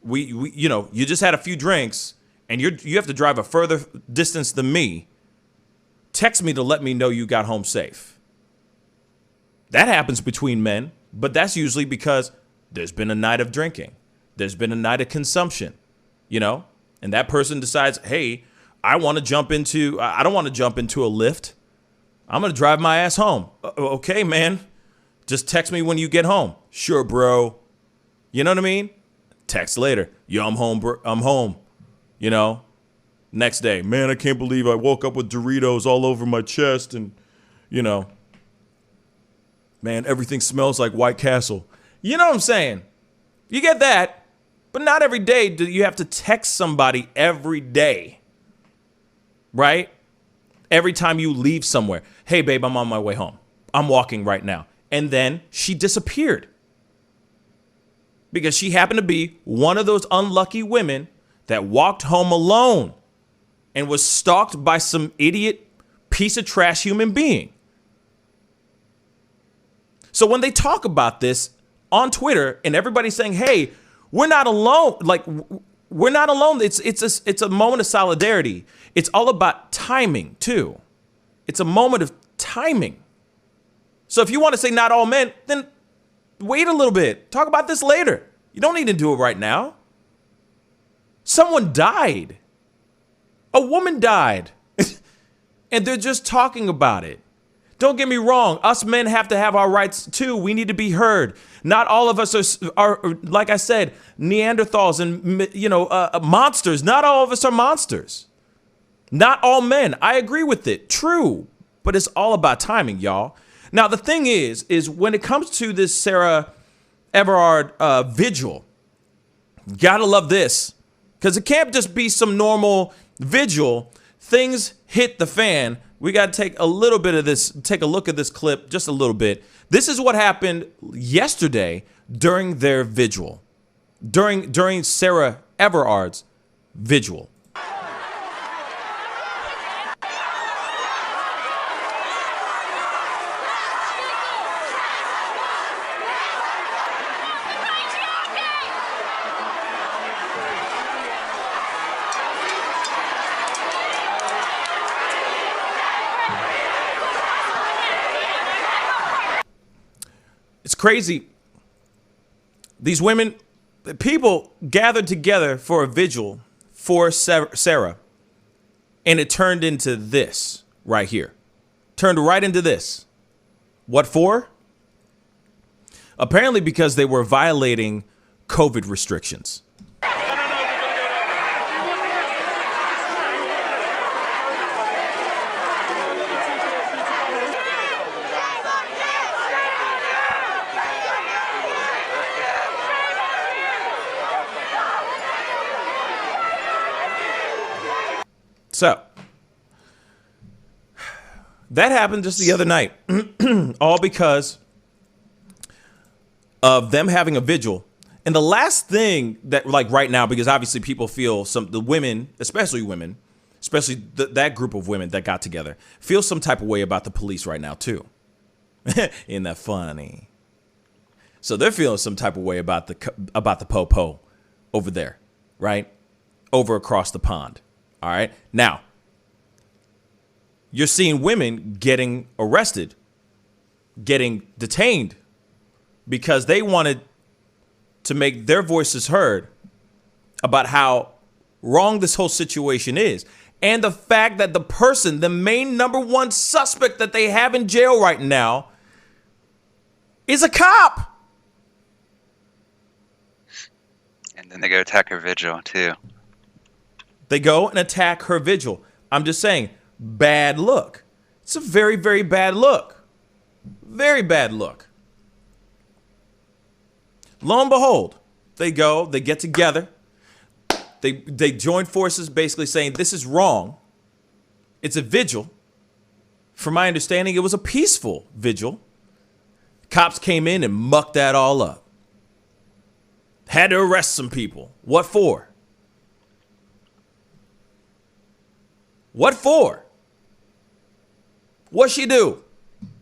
we you just had a few drinks and you have to drive a further distance than me. Text me to let me know you got home safe. That happens between men, but that's usually because there's been a night of drinking. There's been a night of consumption, you know, and that person decides, hey, I don't want to jump into a Lyft. I'm going to drive my ass home. Okay, man. Just text me when you get home. Sure, bro. You know what I mean? Text later. Yo, I'm home, bro. I'm home. You know? Next day. Man, I can't believe I woke up with Doritos all over my chest and, you know. Man, everything smells like White Castle. You know what I'm saying? You get that. But not every day do you have to text somebody every day. Right? Every time you leave somewhere. Hey, babe, I'm on my way home. I'm walking right now. And then she disappeared. Because she happened to be one of those unlucky women that walked home alone and was stalked by some idiot piece of trash human being. So when they talk about this on Twitter and everybody's saying, hey, we're not alone. Like, we're not alone. It's a moment of solidarity. It's all about timing, too. It's a moment of timing. So if you want to say not all men, then wait a little bit. Talk about this later. You don't need to do it right now. Someone died. A woman died. And they're just talking about it. Don't get me wrong. Us men have to have our rights too. We need to be heard. Not all of us are like I said, Neanderthals and, you know, monsters. Not all of us are monsters. Not all men. I agree with it. True. But it's all about timing, y'all. Now, the thing is when it comes to this Sara Everard vigil, gotta love this. Because it can't just be some normal vigil. Things hit the fan. We got to take a little bit of this, take a look at this clip, just a little bit. This is what happened yesterday during their vigil, during Sara Everard's vigil. It's crazy. These women, people gathered together for a vigil for Sara, and it turned into this right here. Turned right into this. What for? Apparently because they were violating COVID restrictions. So, that happened just the other night, all because of them having a vigil. And the last thing that, like right now, because obviously people feel the women, especially that group of women that got together, feel some type of way about the police right now too. Isn't that funny? So they're feeling some type of way about the po-po over there, right? Over across the pond. All right. Now, you're seeing women getting arrested, getting detained because they wanted to make their voices heard about how wrong this whole situation is. And the fact that the person, the main number one suspect that they have in jail right now is a cop. And then they go attack her vigil, too. They go and attack her vigil. I'm just saying, bad look. It's a very, very bad look. Very bad look. Lo and behold, they go, they get together. They join forces basically saying this is wrong. It's a vigil. From my understanding, it was a peaceful vigil. Cops came in and mucked that all up. Had to arrest some people. What for? What for? What'd she do?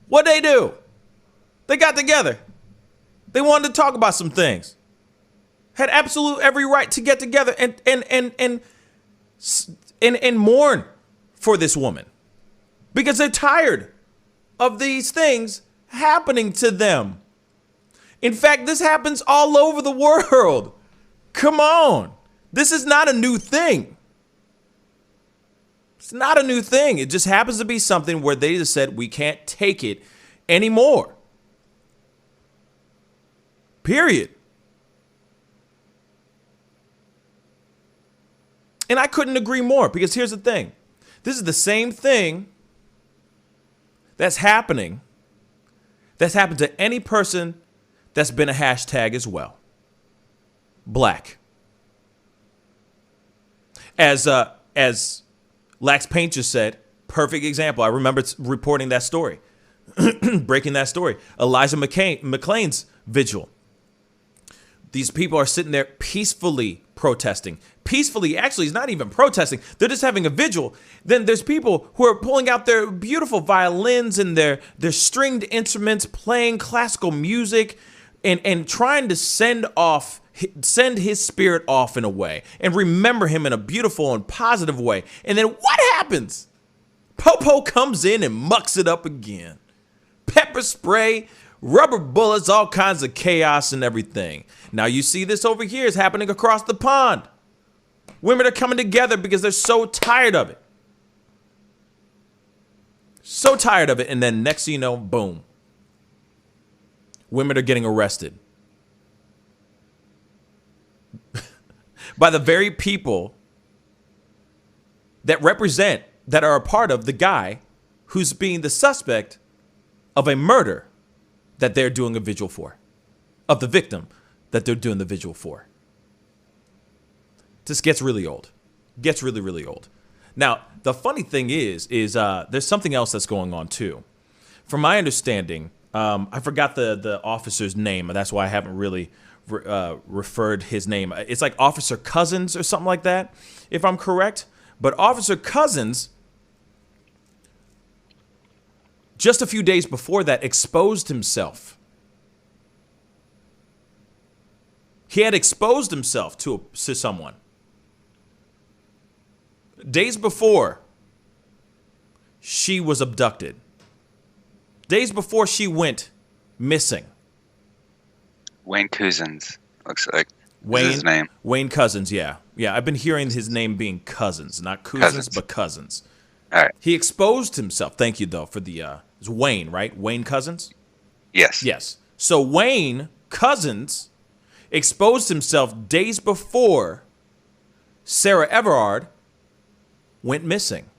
What'd they do? They got together. They wanted to talk about some things. Had absolute every right to get together and mourn for this woman. Because they're tired of these things happening to them. In fact, this happens all over the world. Come on. This is not a new thing. It's not a new thing. It just happens to be something where they just said we can't take it anymore. Period. And I couldn't agree more, because here's the thing. This is the same thing that's happening, that's happened to any person that's been a hashtag as well. Black. As Lax Paint just said, perfect example. I remember reporting that story, breaking that story. Elijah McClain's vigil. These people are sitting there peacefully protesting. Peacefully, actually, it's not even protesting. They're just having a vigil. Then there's people who are pulling out their beautiful violins and their stringed instruments, playing classical music, and trying to send his spirit off in a way and remember him in a beautiful and positive way. And then what happens? Popo comes in and mucks it up again. Pepper spray, rubber bullets, all kinds of chaos and everything. Now you see this over here is happening across the pond. Women are coming together because they're so tired of it. So tired of it. And then next thing you know, boom. Women are getting arrested. By the very people that are a part of the guy who's being the suspect of a murder that they're doing a vigil for. Of the victim that they're doing the vigil for. This gets really old. Gets really, really old. Now, the funny thing is there's something else that's going on too. From my understanding, I forgot the officer's name, and that's why I haven't really referred his name. It's like Officer Cousins or something like that, if I'm correct. But Officer Cousins, just a few days before that, exposed himself. He had exposed himself to someone. Days before she was abducted. Days before she went missing. Wayne Cousins, looks like. What's his name? Wayne Cousins, yeah. Yeah, I've been hearing his name being Cousins. Not Cousins, but Cousins. All right. He exposed himself. Thank you, though, for the... it's Wayne, right? Wayne Cousins? Yes. Yes. So Wayne Cousins exposed himself days before Sara Everard went missing.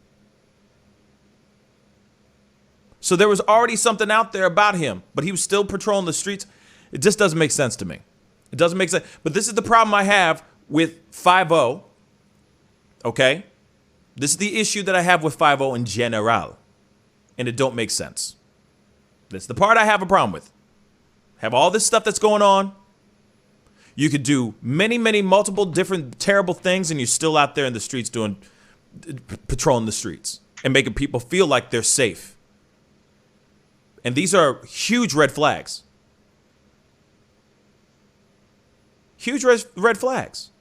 So there was already something out there about him, but he was still patrolling the streets. It just doesn't make sense to me. It doesn't make sense. But this is the problem I have with 5-0. Okay? This is the issue that I have with 5-0 in general. And it don't make sense. That's the part I have a problem with. Have all this stuff that's going on. You could do many, multiple different terrible things, and you're still out there in the streets patrolling the streets and making people feel like they're safe. And these are huge red flags. Huge red flags.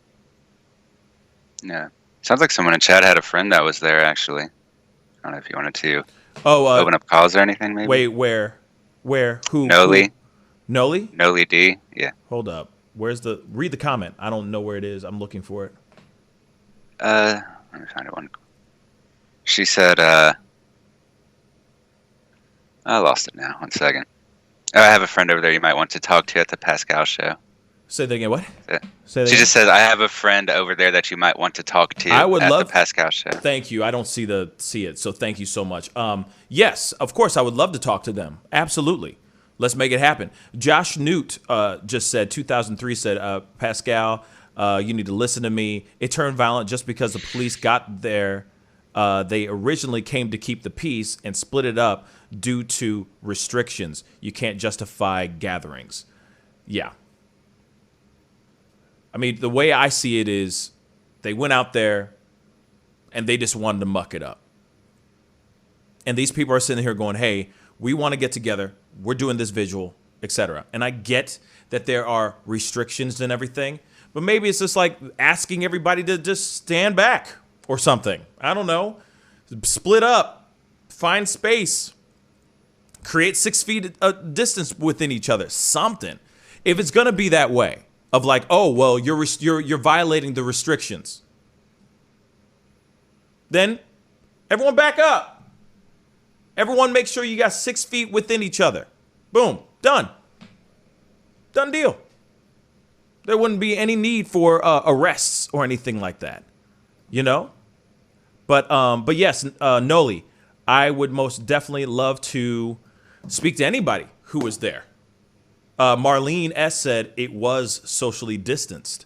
Yeah. Sounds like someone in chat had a friend that was there, actually. I don't know if you wanted to open up calls or anything, maybe. Wait, where? Who? Noli. Noli? Noli D, yeah. Hold up. Read the comment. I don't know where it is. I'm looking for it. Let me find it one. She said, I lost it now. 1 second. Oh, I have a friend over there you might want to talk to at the Pascal show. Say that again. What? She just said, I have a friend over there that you might want to talk to at the Pascal show. Thank you. I don't see it, so thank you so much. Yes, of course, I would love to talk to them. Absolutely. Let's make it happen. Josh Newt just said, 2003 said, Pascal, you need to listen to me. It turned violent just because the police got there. They originally came to keep the peace and split it up due to restrictions. You can't justify gatherings. Yeah. I mean, the way I see it is they went out there and they just wanted to muck it up. And these people are sitting here going, hey, we want to get together. We're doing this visual, etc. And I get that there are restrictions and everything, but maybe it's just like asking everybody to just stand back or something. I don't know. Split up. Find space. Create 6 feet distance within each other. Something. If it's going to be that way of like, oh, well, you're violating the restrictions, then everyone back up. Everyone make sure you got 6 feet within each other. Boom. Done. Done deal. There wouldn't be any need for arrests or anything like that, you know? But yes, Noli, I would most definitely love to speak to anybody who was there. Marlene S. said it was socially distanced.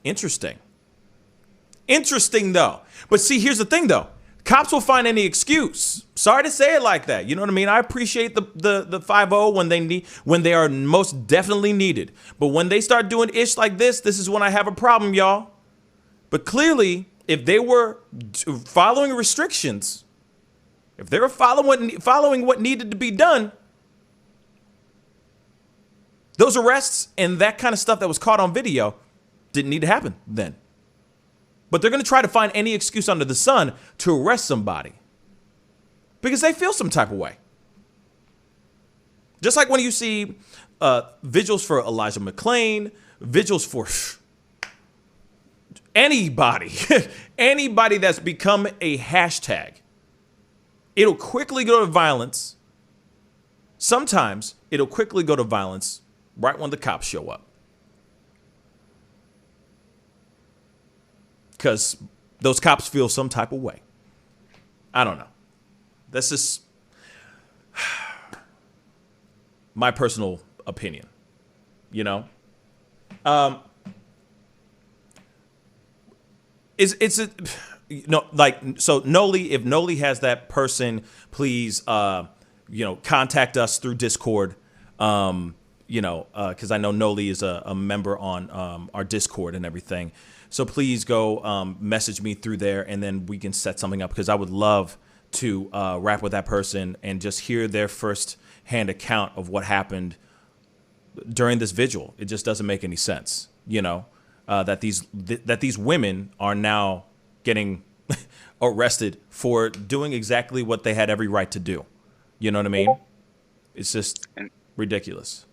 Interesting. Interesting, though. But see, here's the thing, though. Cops will find any excuse. Sorry to say it like that. You know what I mean? I appreciate the 5-0 when they are most definitely needed. But when they start doing ish like this is when I have a problem, y'all. But clearly, if they were following restrictions, if they were following what needed to be done, those arrests and that kind of stuff that was caught on video didn't need to happen then. But they're going to try to find any excuse under the sun to arrest somebody because they feel some type of way. Just like when you see vigils for Elijah McClain, vigils for anybody, anybody that's become a hashtag, it'll quickly go to violence. Sometimes it'll quickly go to violence right when the cops show up. Because those cops feel some type of way. I don't know. That's just my personal opinion, you know? So Noli, if Noli has that person, please, contact us through Discord. Because I know Noli is a member on our Discord and everything. So please go message me through there, and then we can set something up, because I would love to rap with that person and just hear their first-hand account of what happened during this vigil. It just doesn't make any sense, that these women are now getting arrested for doing exactly what they had every right to do. You know what I mean? It's just ridiculous.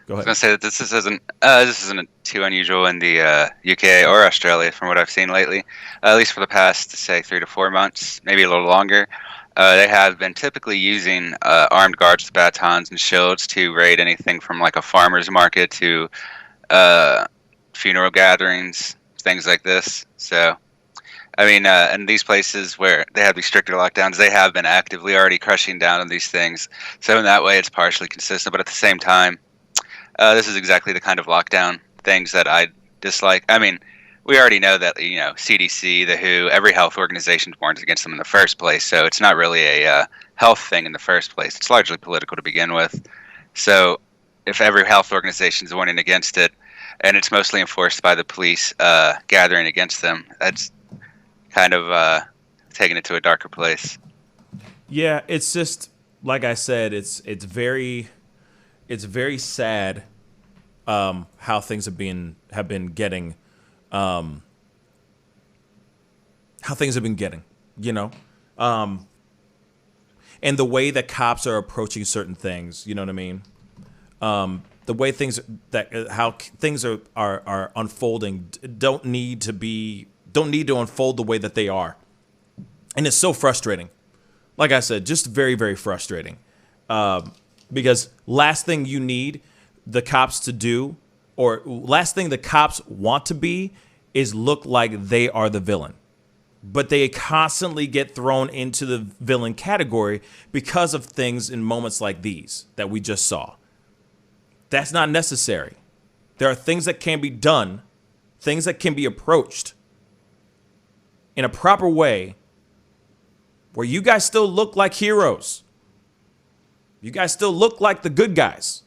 Go ahead. I was going to say that this isn't too unusual in the UK or Australia from what I've seen lately, at least for the past, say, 3 to 4 months, maybe a little longer. They have been typically using armed guards with batons and shields to raid anything from like a farmer's market to funeral gatherings, things like this. So, I mean, in these places where they have these stricter lockdowns, they have been actively already crushing down on these things. So in that way, it's partially consistent, but at the same time, this is exactly the kind of lockdown things that I dislike. I mean, we already know that, CDC, the WHO, every health organization warns against them in the first place. So it's not really a health thing in the first place. It's largely political to begin with. So if every health organization is warning against it, and it's mostly enforced by the police gathering against them, that's kind of taking it to a darker place. Yeah, it's just, like I said, it's very sad how things have been getting, and the way that cops are approaching certain things, you know what I mean? The way how things are unfolding don't need to unfold the way that they are, and it's so frustrating. Like I said, just very, very frustrating. Because last thing you need the cops to do, or last thing the cops want to be, is look like they are the villain. But they constantly get thrown into the villain category because of things in moments like these that we just saw. That's not necessary. There are things that can be done, things that can be approached in a proper way where you guys still look like heroes. You guys still look like the good guys.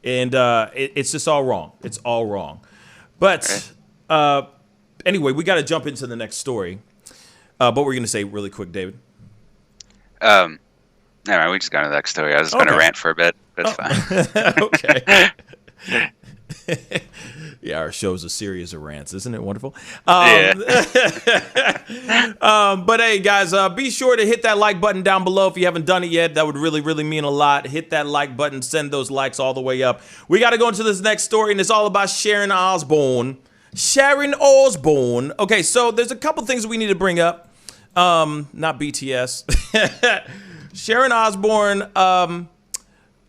And it's just all wrong. It's all wrong. But anyway, we got to jump into the next story. What were you going to say really quick, David? Never mind, we just got into the next story. I was just going to rant for a bit, but it's fine. Okay. Yeah, our show's a series of rants. Isn't it wonderful? Yeah. But hey, guys, be sure to hit that like button down below if you haven't done it yet. That would really, really mean a lot. Hit that like button. Send those likes all the way up. We got to go into this next story, and it's all about Sharon Osbourne. Sharon Osbourne. Okay, so there's a couple things we need to bring up. Not BTS. Sharon Osbourne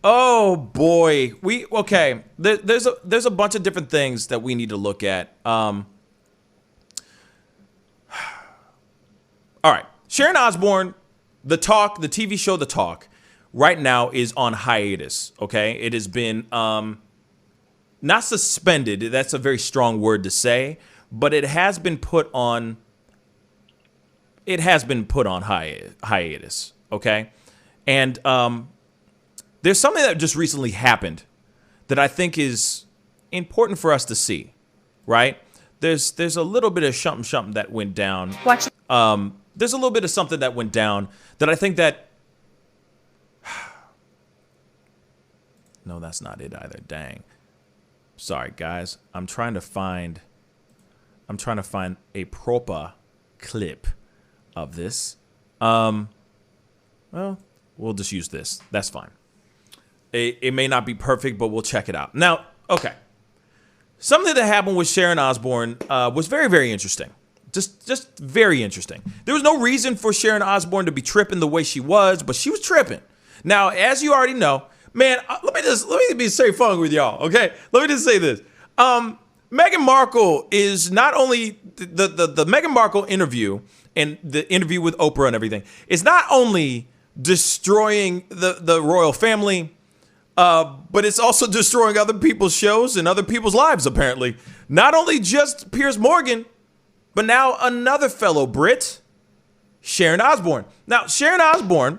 Oh boy, okay. There's a bunch of different things that we need to look at. All right, Sharon Osbourne, The TV show The Talk, right now is on hiatus. Okay, it has been not suspended. That's a very strong word to say, but it has been put on. It has been put on hiatus. Okay, and there's something that just recently happened that I think is important for us to see, right? There's a little bit of something that went down. There's a little bit of something that went down that I think that. No, that's not it either. Dang. Sorry, guys. I'm trying to find a proper clip of this. Well, we'll just use this. That's fine. It may not be perfect, but we'll check it out. Now, okay. Something that happened with Sharon Osbourne was very, very interesting. Just very interesting. There was no reason for Sharon Osbourne to be tripping the way she was, but she was tripping. Now, as you already know, man, let me be straightforward with y'all, okay? Let me just say this. Meghan Markle is not only the Meghan Markle interview and the interview with Oprah and everything is not only destroying the royal family, but it's also destroying other people's shows and other people's lives, apparently. Not only just Piers Morgan, but now another fellow Brit, Sharon Osbourne. Now, Sharon Osbourne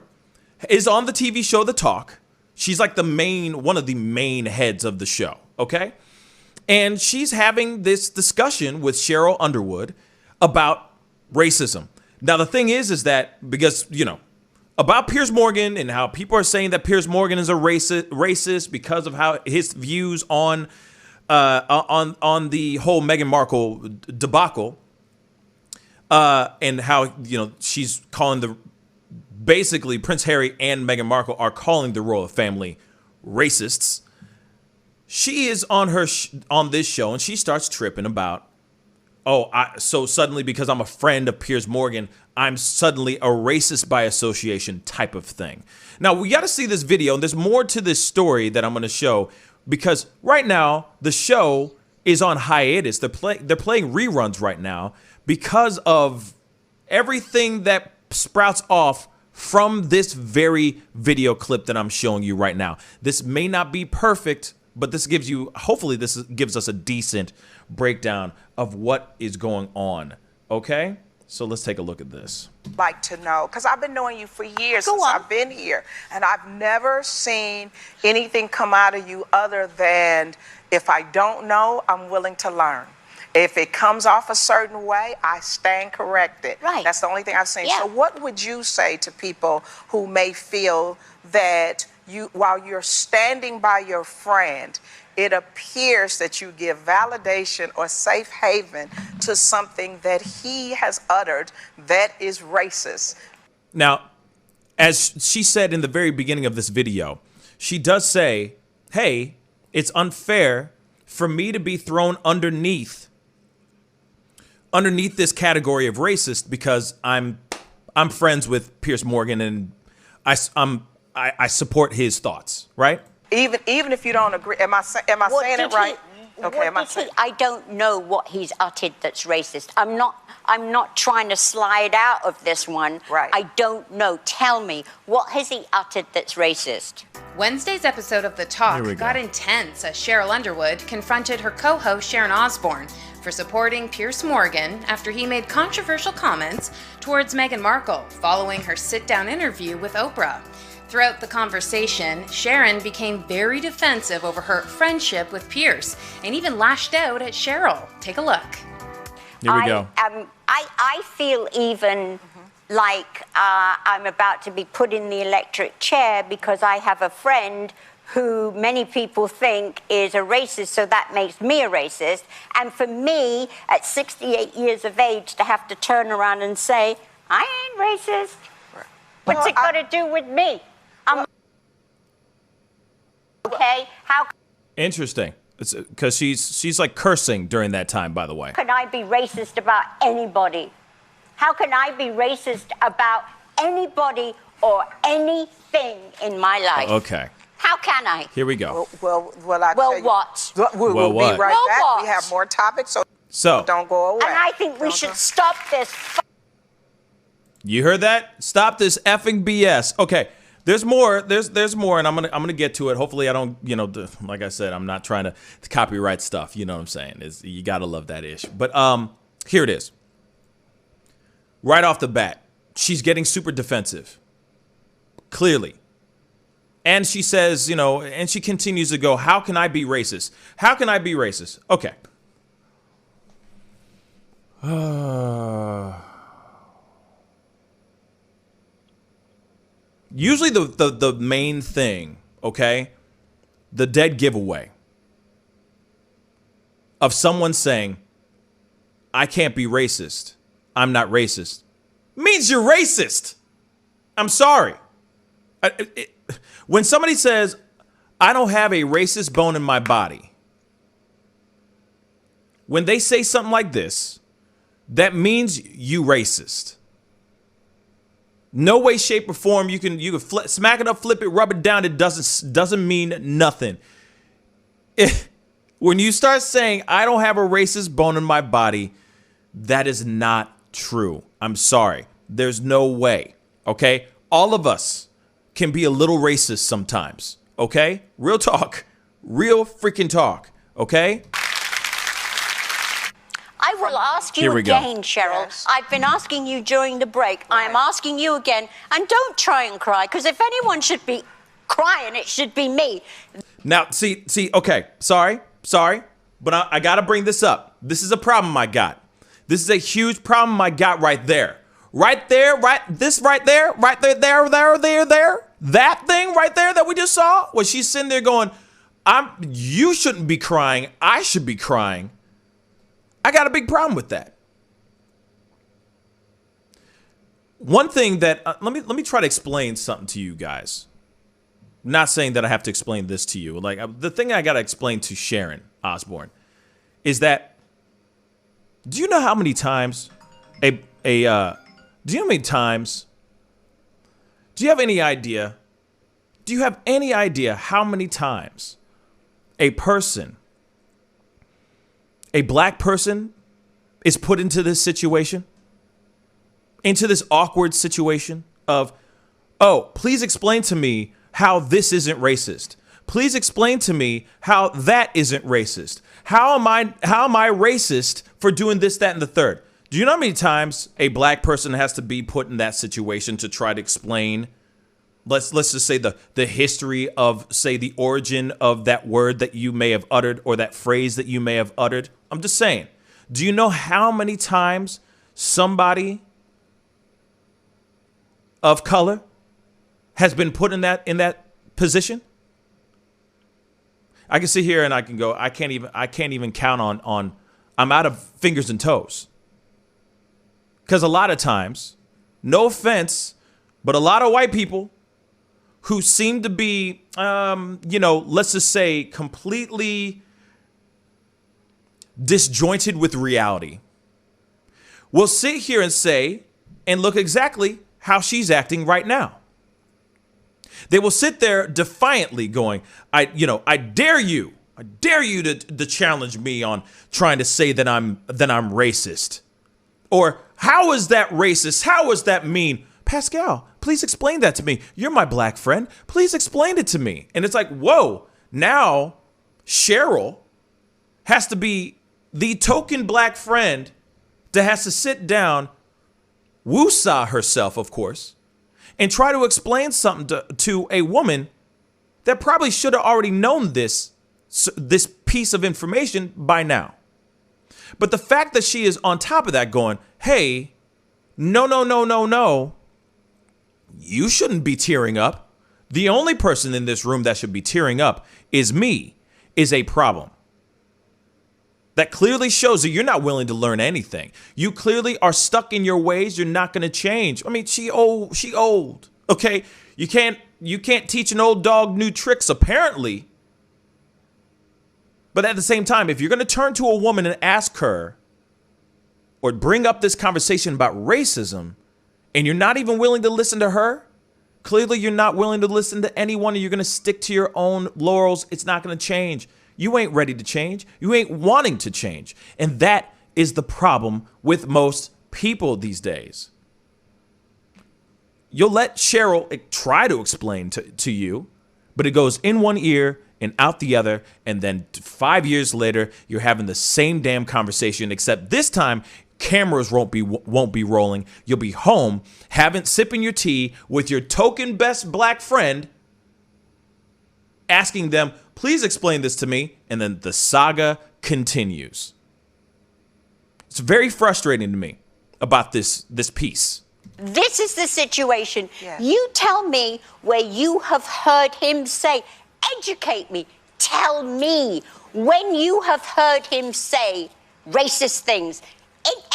is on the TV show The Talk. She's like one of the main heads of the show, okay? And she's having this discussion with Cheryl Underwood about racism. Now, the thing is that because, about Piers Morgan and how people are saying that Piers Morgan is a racist because of how his views on the whole Meghan Markle debacle, and how she's calling basically Prince Harry and Meghan Markle are calling the royal family racists. She is on this show and she starts tripping about, so suddenly because I'm a friend of Piers Morgan, I'm suddenly a racist by association type of thing. Now, we got to see this video, and there's more to this story that I'm going to show, because right now the show is on hiatus. They're playing reruns right now because of everything that sprouts off from this very video clip that I'm showing you right now. This may not be perfect, but hopefully this gives us a decent breakdown of what is going on. Okay? So let's take a look at this. Like to know, because I've been knowing you for years since I've been here, and I've never seen anything come out of you other than, if I don't know, I'm willing to learn. If it comes off a certain way, I stand corrected. Right. That's the only thing I've seen. Yeah. So what would you say to people who may feel that while you're standing by your friend, it appears that you give validation or safe haven to something that he has uttered that is racist? Now, as she said in the very beginning of this video, she does say, hey, it's unfair for me to be thrown underneath this category of racist because I'm friends with Piers Morgan and I support his thoughts, right? Even if you don't agree, am I saying it right? Okay, I don't know what he's uttered that's racist. I'm not trying to slide out of this one. Right. I don't know. Tell me, what has he uttered that's racist? Wednesday's episode of The Talk got intense as Cheryl Underwood confronted her co-host Sharon Osbourne for supporting Piers Morgan after he made controversial comments towards Meghan Markle following her sit-down interview with Oprah. Throughout the conversation, Sharon became very defensive over her friendship with Piers and even lashed out at Cheryl. Take a look. Here we go. I feel even like I'm about to be put in the electric chair because I have a friend who many people think is a racist, so that makes me a racist. And for me, at 68 years of age, to have to turn around and say, I ain't racist. Right. What's it got to do with me? Okay, how? Interesting. It's because she's like cursing during that time, by the way. How can I be racist about anybody? How can I be racist about anybody or anything in my life? Okay. How can I? Here we go. Well, what? We'll be what? right Well, back. what? We have more topics, So don't go away. And I think we should stop this. You heard that? Stop this effing BS. Okay, there's more. There's more, and I'm gonna get to it. Hopefully, I don't. Like I said, I'm not trying to copyright stuff. You know what I'm saying? You gotta love that ish. But here it is. Right off the bat, she's getting super defensive. Clearly. And she says, and she continues to go, how can I be racist? How can I be racist? Okay. Usually the main thing, okay, the dead giveaway of someone saying, I can't be racist, I'm not racist, means you're racist. I'm sorry. When somebody says, I don't have a racist bone in my body, when they say something like this, that means you racist. No way, shape, or form you can smack it up, flip it, rub it down. It doesn't mean nothing. When you start saying I don't have a racist bone in my body, that is not true. I'm sorry. There's no way. Okay, all of us can be a little racist sometimes. Okay, real talk, real freaking talk. Okay. I will ask you again, Cheryl. Yes. I've been asking you during the break. Right. I am asking you again. And don't try and cry, because if anyone should be crying, it should be me. Now, see, okay, sorry, but I got to bring this up. This is a problem I got. This is a huge problem I got right there. Right there, that thing right there that we just saw, where she's sitting there going, you shouldn't be crying, I should be crying. I got a big problem with that. One thing that let me try to explain something to you guys. I'm not saying that I have to explain this to you. Like the thing I got to explain to Sharon Osbourne is that, do you know how many times do you have any idea? Do you have any idea how many times a black person is put into this situation? Into this awkward situation of, oh, please explain to me how this isn't racist. Please explain to me how that isn't racist. How am I racist for doing this, that, and the third? Do you know how many times a black person has to be put in that situation to try to explain, let's just say the history of, say, the origin of that word that you may have uttered or that phrase that you may have uttered? I'm just saying. Do you know how many times somebody of color has been put in that position? I can sit here and I can go, I can't even count on I'm out of fingers and toes. Because a lot of times, no offense, but a lot of white people who seem to be, let's just say completely disjointed with reality will sit here and say and look exactly how she's acting right now. They will sit there defiantly going, I dare you to challenge me on trying to say that I'm racist. Or how is that racist? How is that mean? Pascal, please explain that to me. You're my black friend. Please explain it to me. And it's like, whoa, now Cheryl has to be the token black friend that has to sit down, woosah herself, of course, and try to explain something to a woman that probably should have already known this piece of information by now. But the fact that she is on top of that going, hey, no, you shouldn't be tearing up. The only person in this room that should be tearing up is me, is a problem. That clearly shows that you're not willing to learn anything. You clearly are stuck in your ways. You're not going to change. I mean, she old. Okay, you can't teach an old dog new tricks, apparently. But at the same time, if you're going to turn to a woman and ask her or bring up this conversation about racism, and you're not even willing to listen to her, Clearly, you're not willing to listen to anyone, and you're going to stick to your own laurels. It's not going to change. You ain't ready to change. You ain't wanting to change. And that is the problem with most people these days. You'll let Cheryl try to explain to you, but it goes in one ear and out the other, and then 5 years later, you're having the same damn conversation, except this time, cameras won't be rolling. You'll be home, sipping your tea with your token best black friend, asking them, please explain this to me, and then the saga continues. It's very frustrating to me about this piece. This is the situation. Yes. You tell me where you have heard him say, educate me, tell me when you have heard him say racist things.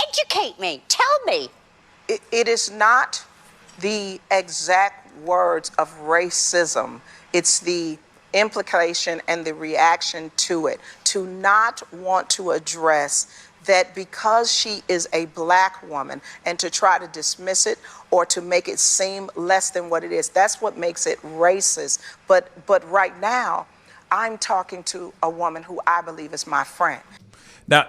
Educate me, tell me. It is not the exact words of racism. It's the implication and the reaction to it. To not want to address that because she is a black woman and to try to dismiss it or to make it seem less than what it is. That's what makes it racist. But right now, I'm talking to a woman who I believe is my friend. Now,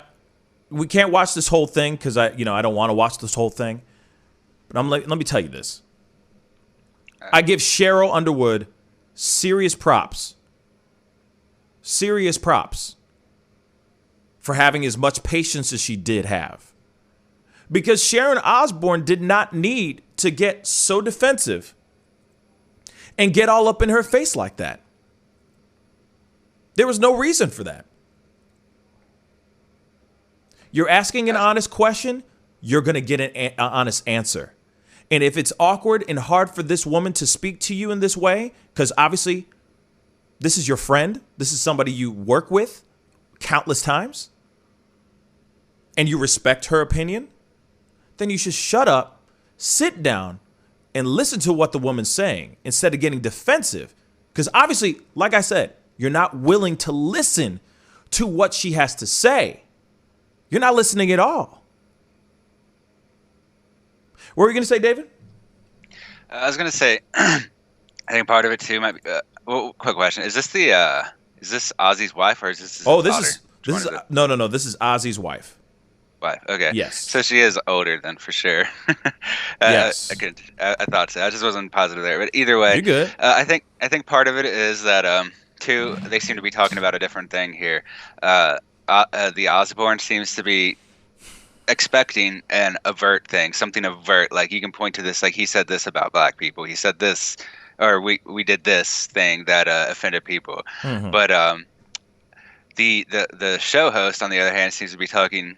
we can't watch this whole thing because I don't want to watch this whole thing. But let me tell you this. I give Cheryl Underwood serious props. Serious props for having as much patience as she did have. Because Sharon Osbourne did not need to get so defensive and get all up in her face like that. There was no reason for that. You're asking an honest question, you're going to get an honest answer. And if it's awkward and hard for this woman to speak to you in this way, because obviously this is your friend, this is somebody you work with countless times, and you respect her opinion, then you should shut up, sit down, and listen to what the woman's saying instead of getting defensive. Because obviously, like I said, you're not willing to listen to what she has to say. You're not listening at all. What were you going to say, David? I was going to say, I think part of it too might be. Quick question: is this Ozzy's wife or is this? His daughter? This is no. This is Ozzy's wife. Wife. Okay. Yes. So she is older then for sure. Yes. I thought so. I just wasn't positive there, but either way, you're good. I think part of it is that two, they seem to be talking about a different thing here. The Osbourne seems to be expecting an overt thing, something overt. Like you can point to this, like he said this about black people. He said this, or we did this thing that offended people. Mm-hmm. But the show host, on the other hand, seems to be talking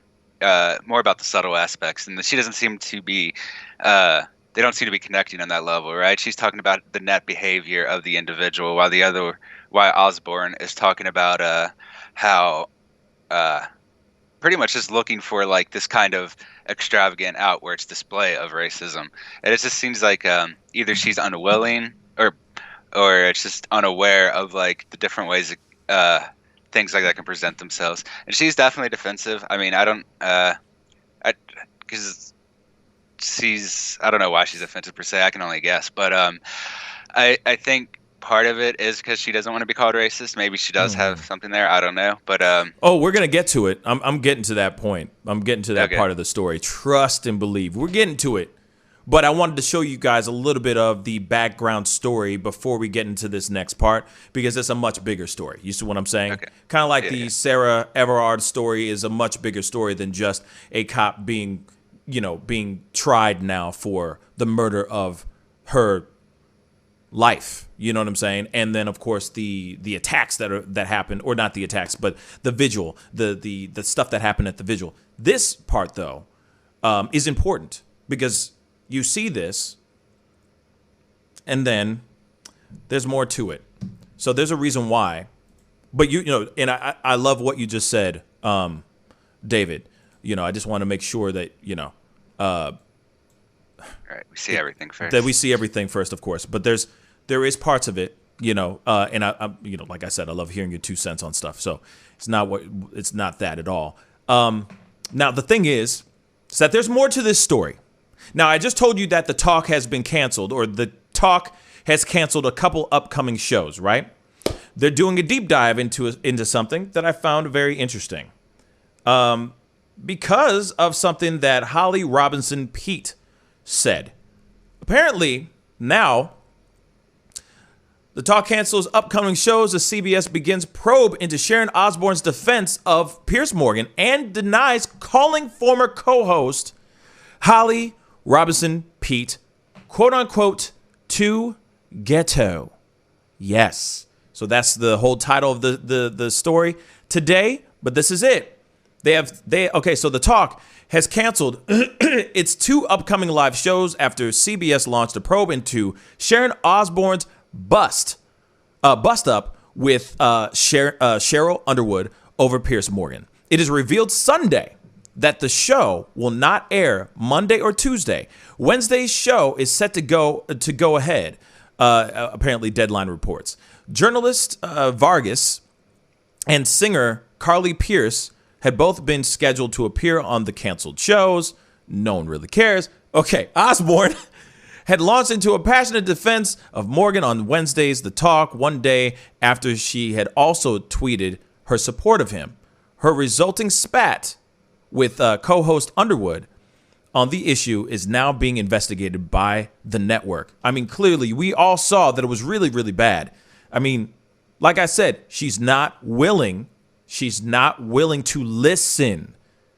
more about the subtle aspects, and she doesn't seem to be. They don't seem to be connecting on that level, right? She's talking about the net behavior of the individual, while Osbourne is talking about how. Pretty much just looking for like this kind of extravagant outwards display of racism, and it just seems like either she's unwilling or it's just unaware of like the different ways things like that can present themselves. And she's definitely defensive. I mean, I don't know why she's offensive per se. I can only guess, but I think. Part of it is because she doesn't want to be called racist. Maybe she does have something there. I don't know. But we're gonna get to it. I'm getting to that point. I'm getting to that part of the story. Trust and believe. We're getting to it. But I wanted to show you guys a little bit of the background story before we get into this next part, because it's a much bigger story. You see what I'm saying? Okay. Kind of like the Sara Everard story is a much bigger story than just a cop being tried now for the murder of her life, you know what I'm saying? And then of course the attacks that happened, or not the attacks, but the vigil, the stuff that happened at the vigil. This part though is important because you see this, and then there's more to it. So there's a reason why. But and I love what you just said, David. I just want to make sure that all right, we see everything first. That we see everything first, of course. But there is parts of it, and I like I said, I love hearing your 2 cents on stuff. So it's not that at all. Now the thing is that there's more to this story. Now I just told you that the talk has been canceled, or the talk has canceled a couple upcoming shows, right? They're doing a deep dive into something that I found very interesting. Because of something that Holly Robinson Pete said. Apparently, now, the talk cancels upcoming shows as CBS begins probe into Sharon Osbourne's defense of Piers Morgan and denies calling former co-host Holly Robinson Pete, quote unquote, to Ghetto. Yes. So that's the whole title of the story today, but this is it. So the talk has canceled its 2 upcoming live shows after CBS launched a probe into Sharon Osbourne's bust up with Cheryl Underwood over Piers Morgan. It is revealed Sunday that the show will not air Monday or Tuesday. Wednesday's show is set to go ahead, apparently Deadline reports. Journalist Vargas and singer Carly Pearce had both been scheduled to appear on the canceled shows. No one really cares. Okay, Osbourne had launched into a passionate defense of Morgan on Wednesday's The Talk, one day after she had also tweeted her support of him. Her resulting spat with co-host Underwood on the issue is now being investigated by the network. I mean, clearly, we all saw that it was really, really bad. I mean, like I said, she's not willing to listen.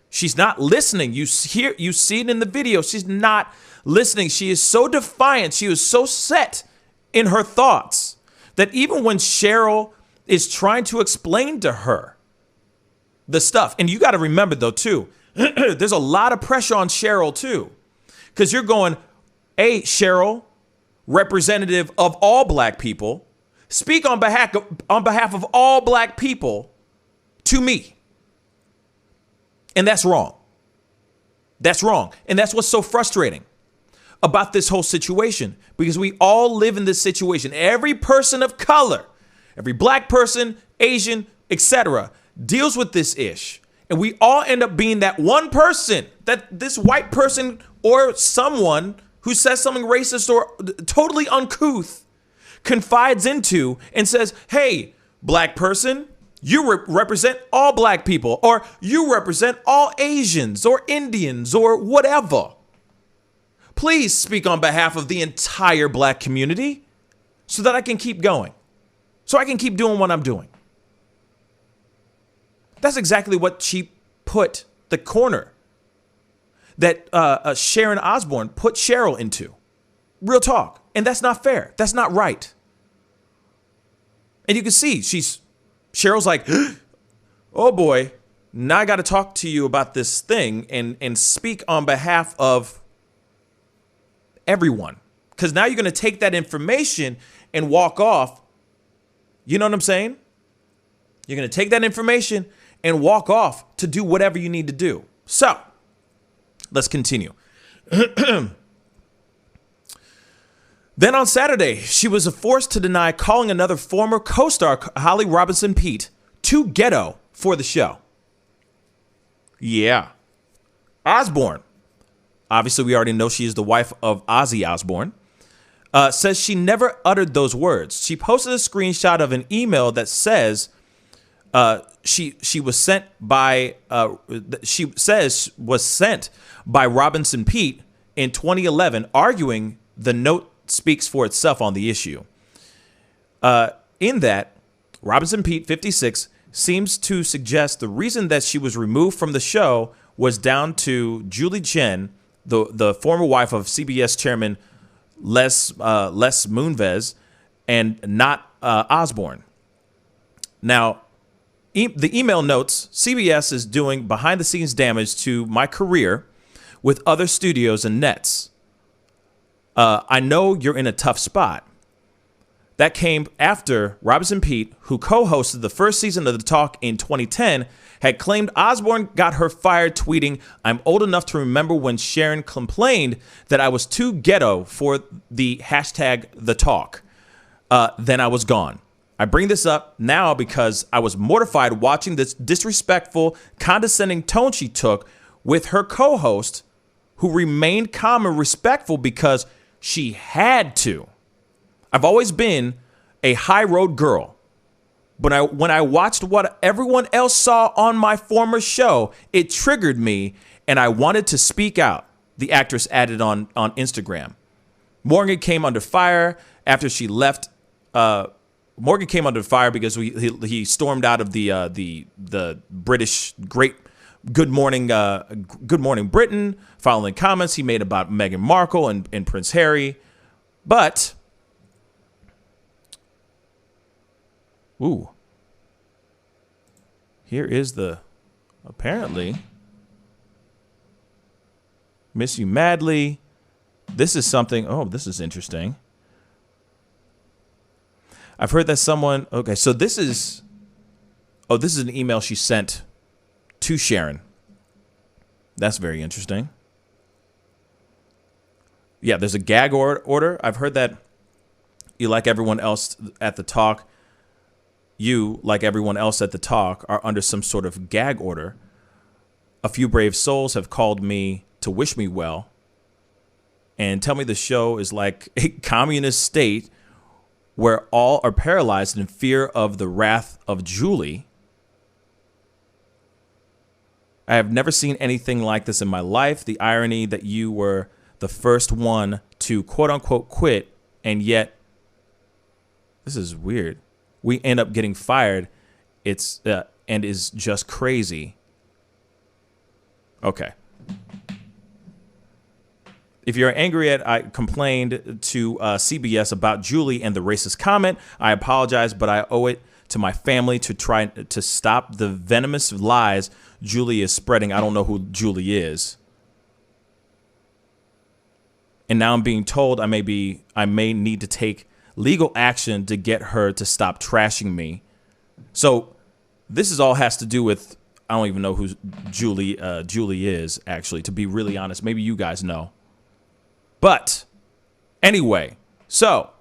She's not listening. You see it in the video. She's not listening. She is so defiant. She is so set in her thoughts that even when Cheryl is trying to explain to her the stuff, and you got to remember though too, there's a lot of pressure on Cheryl too, because you're going, hey, Cheryl, representative of all black people, speak on behalf of all black people to me. And that's wrong. That's wrong. And that's what's so frustrating about this whole situation, because we all live in this situation. Every person of color, every black person, Asian, etc., deals with this ish. And we all end up being that one person, that this white person or someone who says something racist or totally uncouth confides into and says, hey, black person, you represent all black people, or you represent all Asians or Indians or whatever. Please speak on behalf of the entire black community so that I can keep going, so I can keep doing what I'm doing. That's exactly what she put the corner that Sharon Osbourne put Cheryl into. Real talk. And that's not fair. That's not right. And you can see Cheryl's like, oh boy, now I got to talk to you about this thing and speak on behalf of everyone. Because now you're going to take that information and walk off. You know what I'm saying? You're going to take that information and walk off to do whatever you need to do. So let's continue. Then on Saturday, she was forced to deny calling another former co-star, Holly Robinson Pete, to Ghetto for the show. Yeah. Osbourne, obviously we already know she is the wife of Ozzy Osbourne, says she never uttered those words. She posted a screenshot of an email that says she was sent by Robinson Pete in 2011, arguing the note speaks for itself on the issue. In that, Robinson Pete, 56, seems to suggest the reason that she was removed from the show was down to Julie Chen, the former wife of CBS chairman Les Moonves, and not Osbourne. Now, the email notes, CBS is doing behind-the-scenes damage to my career with other studios and nets. I know you're in a tough spot. That came after Robinson Pete, who co-hosted the first season of The Talk in 2010, had claimed Osbourne got her fired, tweeting, "I'm old enough to remember when Sharon complained that I was too ghetto for the hashtag The Talk. Then I was gone. I bring this up now because I was mortified watching this disrespectful, condescending tone she took with her co-host, who remained calm and respectful because she had to. I've always been a high road girl. But when I watched what everyone else saw on my former show, it triggered me, and I wanted to speak out, the actress added on Instagram. Morgan came under fire after she left. Morgan came under fire because he stormed out of the British Great Good Morning Britain, following comments he made about Meghan Markle and Prince Harry. But here is apparently, miss you madly. This is something, this is interesting. I've heard that someone, okay, so this is an email she sent to Sharon. That's very interesting. Yeah, there's a gag order. I've heard that you, like everyone else at the talk, are under some sort of gag order. A few brave souls have called me to wish me well and tell me the show is like a communist state where all are paralyzed in fear of the wrath of Julie. I have never seen anything like this in my life. The irony that you were the first one to quote unquote quit, and yet this is weird. We end up getting fired. It's and is just crazy. Okay. If you're angry at I complained to CBS about Julie and the racist comment, I apologize, but I owe it to my family to try to stop the venomous lies Julie is spreading. I don't know who Julie is. And now I'm being told I may need to take legal action to get her to stop trashing me. So this all has to do with, I don't even know who Julie is, actually, to be really honest. Maybe you guys know. But anyway, so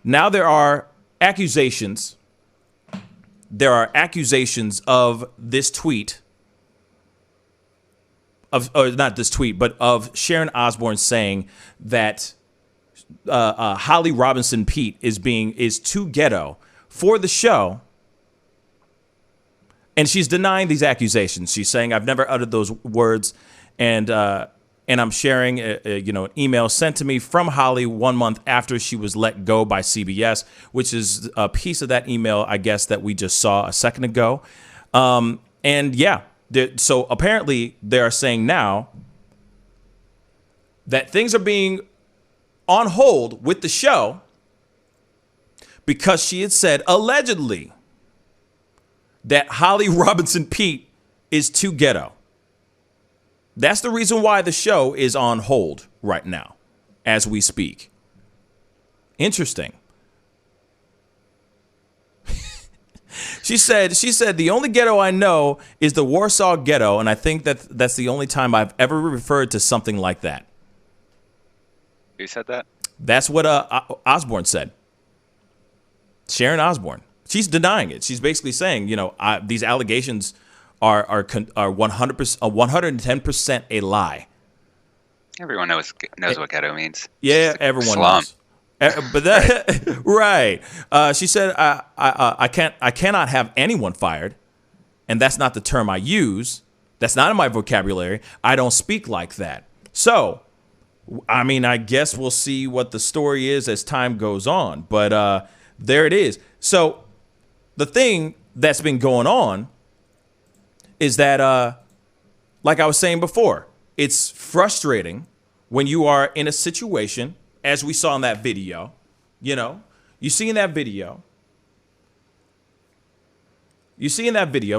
now there are accusations. There are accusations of this tweet, or not this tweet, but of Sharon Osbourne saying that Holly Robinson Pete is too ghetto for the show. And she's denying these accusations. She's saying, I've never uttered those words. And I'm sharing an email sent to me from Holly 1 month after she was let go by CBS, which is a piece of that email, I guess, that we just saw a second ago. And yeah, so apparently they are saying now that things are being on hold with the show because she had said, allegedly, that Holly Robinson Pete is too ghetto. That's the reason why the show is on hold right now as we speak. Interesting. She said the only ghetto I know is the Warsaw Ghetto, and I think that's the only time I've ever referred to something like that. Who said that? That's what Osbourne said. Sharon Osbourne. She's denying it. She's basically saying, these allegations are 110% a lie. Everyone knows what ghetto means. Yeah, everyone knows. But that right. She said, I cannot have anyone fired, and that's not the term I use. That's not in my vocabulary. I don't speak like that. So, I mean, I guess we'll see what the story is as time goes on. But there it is. So the thing that's been going on is that, like I was saying before, it's frustrating when you are in a situation, as we saw in that video, you see in that video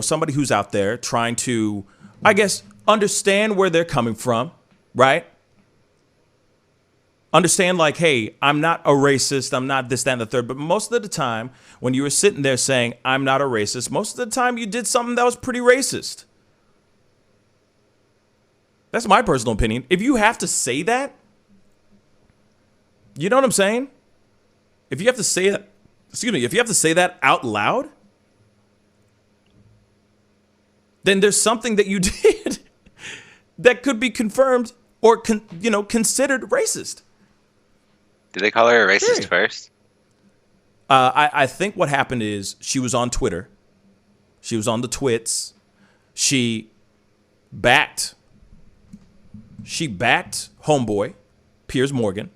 somebody who's out there trying to, I guess, understand where they're coming from, right? Understand like, hey, I'm not a racist. I'm not this, that, and the third. But most of the time when you were sitting there saying, I'm not a racist, most of the time you did something that was pretty racist. That's my personal opinion. If you have to say that, you know what I'm saying? If you have to say that, if you have to say that out loud, then there's something that you did that could be confirmed or considered racist. Did they call her a racist first? I think what happened is she was on Twitter. She was on the twits. She backed homeboy, Piers Morgan.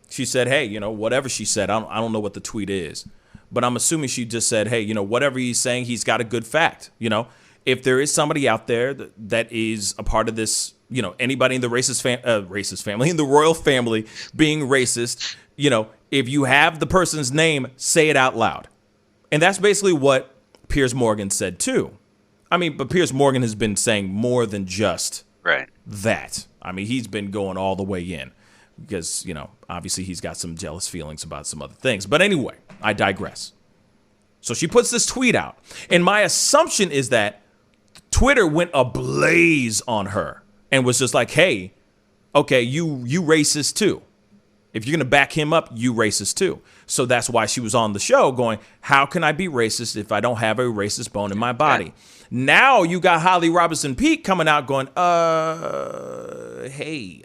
She said, hey, you know, whatever she said, I don't know what the tweet is, but I'm assuming she just said, hey, you know, whatever he's saying, he's got a good fact. You know, if there is somebody out there that is a part of this, you know, anybody in the racist family, in the royal family being racist, you know, if you have the person's name, say it out loud. And that's basically what Piers Morgan said too. I mean, but Piers Morgan has been saying more than just that. I mean, he's been going all the way in because, you know, obviously he's got some jealous feelings about some other things. But anyway, I digress. So she puts this tweet out. And my assumption is that Twitter went ablaze on her and was just like, hey, okay, you racist too. If you're going to back him up, you racist too. So that's why she was on the show going, how can I be racist if I don't have a racist bone in my body? Yeah. Now you got Holly Robinson Peake coming out going, hey,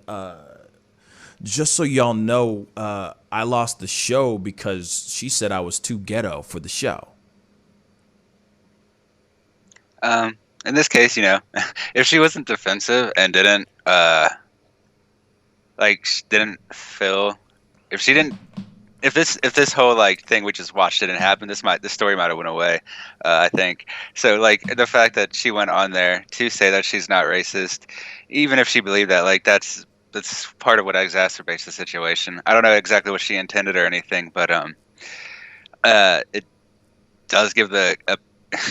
just so y'all know, I lost the show because she said I was too ghetto for the show. In this case, you know, if she wasn't defensive and didn't feel, if this whole like thing we just watched didn't happen, this story might have went away. I think so. Like the fact that she went on there to say that she's not racist, even if she believed that, like that's part of what exacerbates the situation. I don't know exactly what she intended or anything, but it does give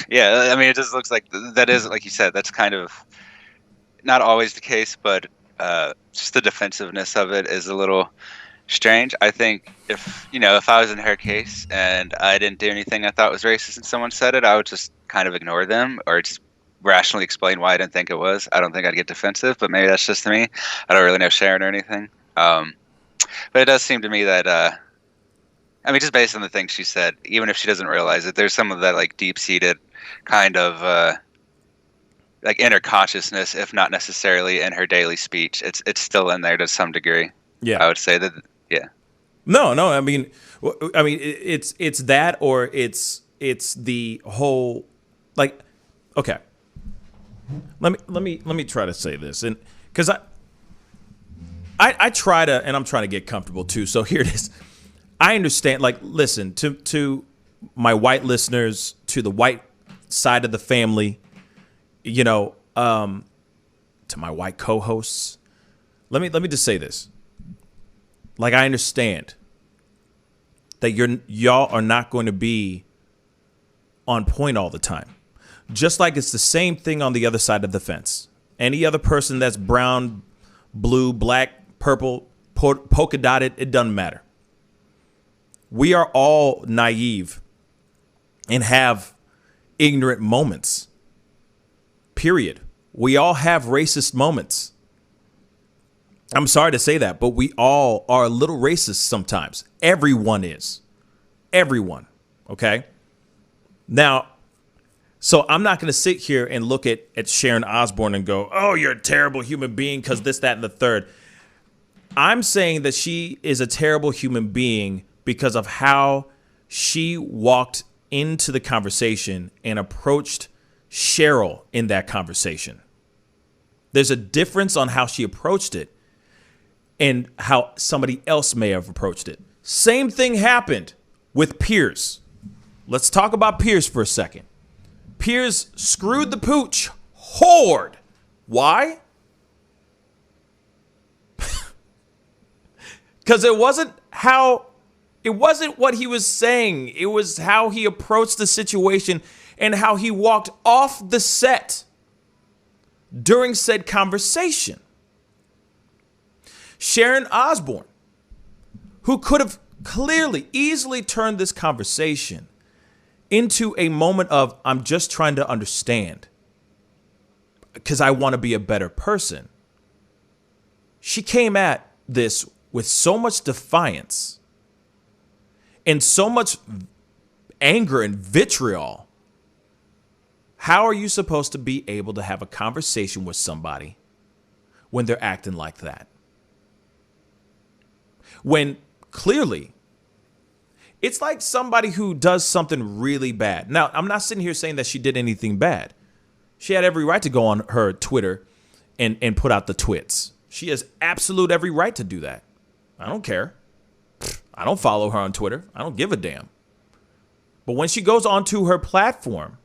yeah. I mean, it just looks like that is, like you said, that's kind of not always the case, but just the defensiveness of it is a little strange. I think if I was in her case and I didn't do anything I thought was racist and someone said it, I would just kind of ignore them or just rationally explain why I didn't think it was. I don't think I'd get defensive, but maybe that's just me. I don't really know Sharon or anything. But it does seem to me that, I mean, just based on the things she said, even if she doesn't realize it, there's some of that like deep-seated kind of like inner consciousness, if not necessarily in her daily speech. It's still in there to some degree. Yeah, I would say that. Yeah. No. I mean, it's that, or it's the whole, like, okay. Let me try to say this, and because I try to, and I'm trying to get comfortable too. So here it is. I understand. Like, listen to my white listeners, to the white side of the family, you know, to my white co-hosts. Let me just say this. Like, I understand that y'all are not going to be on point all the time. Just like it's the same thing on the other side of the fence. Any other person that's brown, blue, black, purple, polka dotted, it doesn't matter. We are all naive and have ignorant moments. Period. We all have racist moments. I'm sorry to say that, but we all are a little racist sometimes. Everyone is. Everyone. Okay? Now, so I'm not going to sit here and look at Sharon Osbourne and go, oh, you're a terrible human being because this, that, and the third. I'm saying that she is a terrible human being because of how she walked into the conversation and approached Cheryl in that conversation. There's a difference on how she approached it and how somebody else may have approached it. Same thing happened with Piers. Let's talk about Piers for a second. Piers screwed the pooch hard. Why? Because it wasn't what he was saying. It was how he approached the situation and how he walked off the set during said conversation. Sharon Osbourne, who could have clearly, easily turned this conversation into a moment of, I'm just trying to understand because I want to be a better person. She came at this with so much defiance and so much anger and vitriol. How are you supposed to be able to have a conversation with somebody when they're acting like that? When clearly, It's like somebody who does something really bad. Now, I'm not sitting here saying that she did anything bad. She had every right to go on her Twitter and put out the twits. She has absolute every right to do that. I don't care. I don't follow her on Twitter. I don't give a damn. But when she goes onto her platform,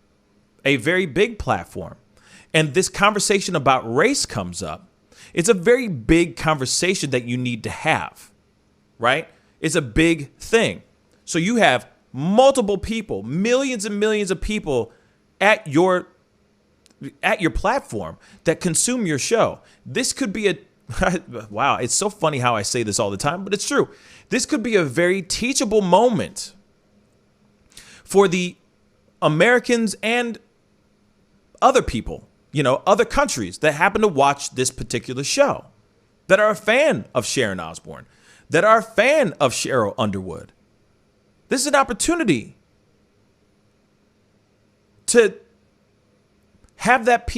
a very big platform, and this conversation about race comes up, it's a very big conversation that you need to have, right? It's a big thing. So you have multiple people, millions and millions of people at your platform that consume your show. This could be a wow, it's so funny how I say this all the time, but it's true. This could be a very teachable moment for the Americans and other people, other countries that happen to watch this particular show, that are a fan of Sharon Osbourne, that are a fan of Cheryl Underwood. This is an opportunity to have that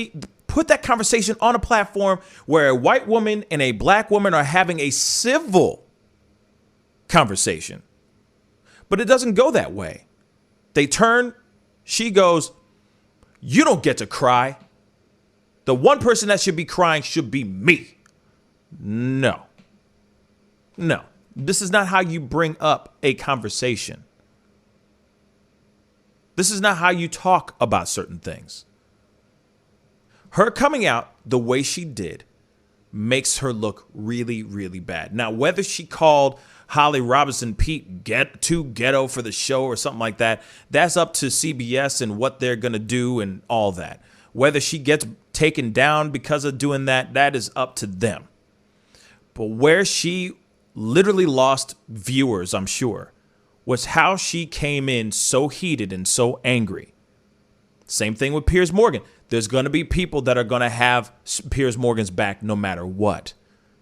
put that conversation on a platform where a white woman and a black woman are having a civil conversation. But it doesn't go that way. They turn, she goes, "You don't get to cry. The one person that should be crying should be me." No. This is not how you bring up a conversation. This is not how you talk about certain things. Her coming out the way she did makes her look really, really bad. Now, whether she called Holly Robinson Pete too ghetto for the show or something like that, that's up to CBS and what they're going to do and all that. Whether she gets taken down because of doing that, that is up to them. But where she literally lost viewers, I'm sure, was how she came in so heated and so angry. Same thing with Piers Morgan. There's going to be people that are going to have Piers Morgan's back no matter what.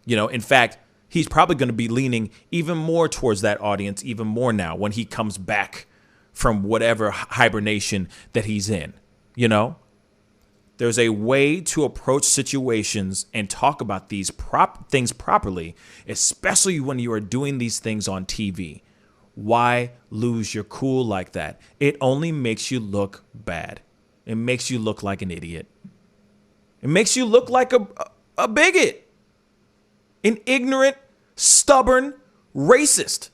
In fact, he's probably going to be leaning even more towards that audience even more now when he comes back from whatever hibernation that he's in. There's a way to approach situations and talk about these things properly, especially when you are doing these things on TV. Why lose your cool like that? It only makes you look bad. It makes you look like an idiot. It makes you look like a bigot, an ignorant, stubborn racist.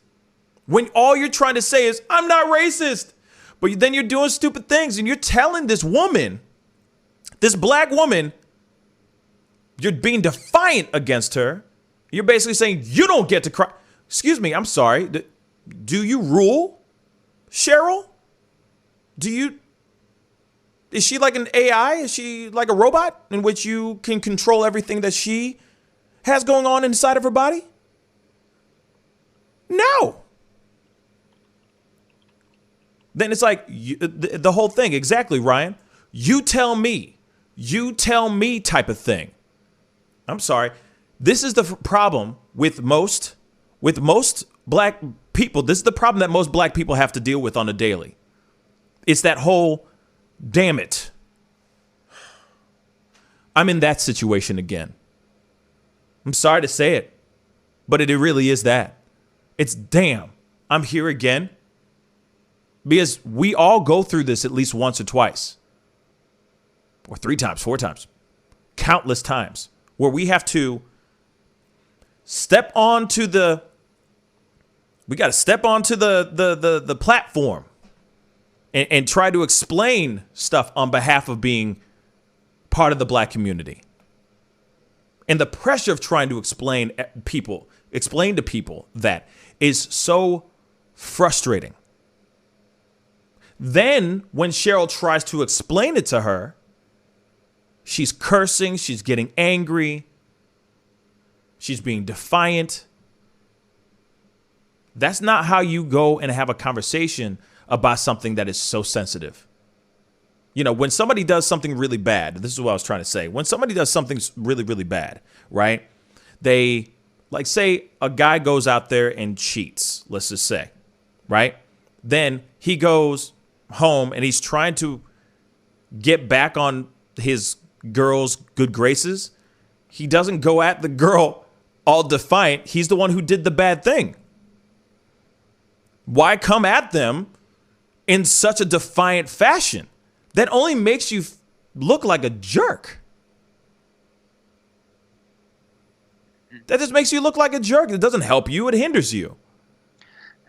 When all you're trying to say is, "I'm not racist," but then you're doing stupid things and you're telling this woman, this black woman, you're being defiant against her. You're basically saying, "You don't get to cry." Excuse me, I'm sorry. Do you rule, Cheryl? Is she like an AI? Is she like a robot in which you can control everything that she has going on inside of her body? No. Then it's like the whole thing. Exactly, Ryan. You tell me type of thing. I'm sorry. This is the problem with most black people. This is the problem that most black people have to deal with on a daily. It's that whole, damn it, I'm in that situation again. I'm sorry to say it, but it really is that. It's damn, I'm here again. Because we all go through this at least once or twice, or 3 times, 4 times, countless times, where we have to step onto the platform and try to explain stuff on behalf of being part of the black community. And the pressure of trying to explain to people that is so frustrating. Then when Cheryl tries to explain it to her, she's cursing, she's getting angry, she's being defiant. That's not how you go and have a conversation about something that is so sensitive. When somebody does something really bad, this is what I was trying to say. When somebody does something really, really bad, right? They, like, say a guy goes out there and cheats, let's just say, right? Then he goes home and he's trying to get back on his girl's good graces. He doesn't go at the girl all defiant. He's the one who did the bad thing. Why come at them in such a defiant fashion? That only makes you look like a jerk. That just makes you look like a jerk. It doesn't help you. It hinders you.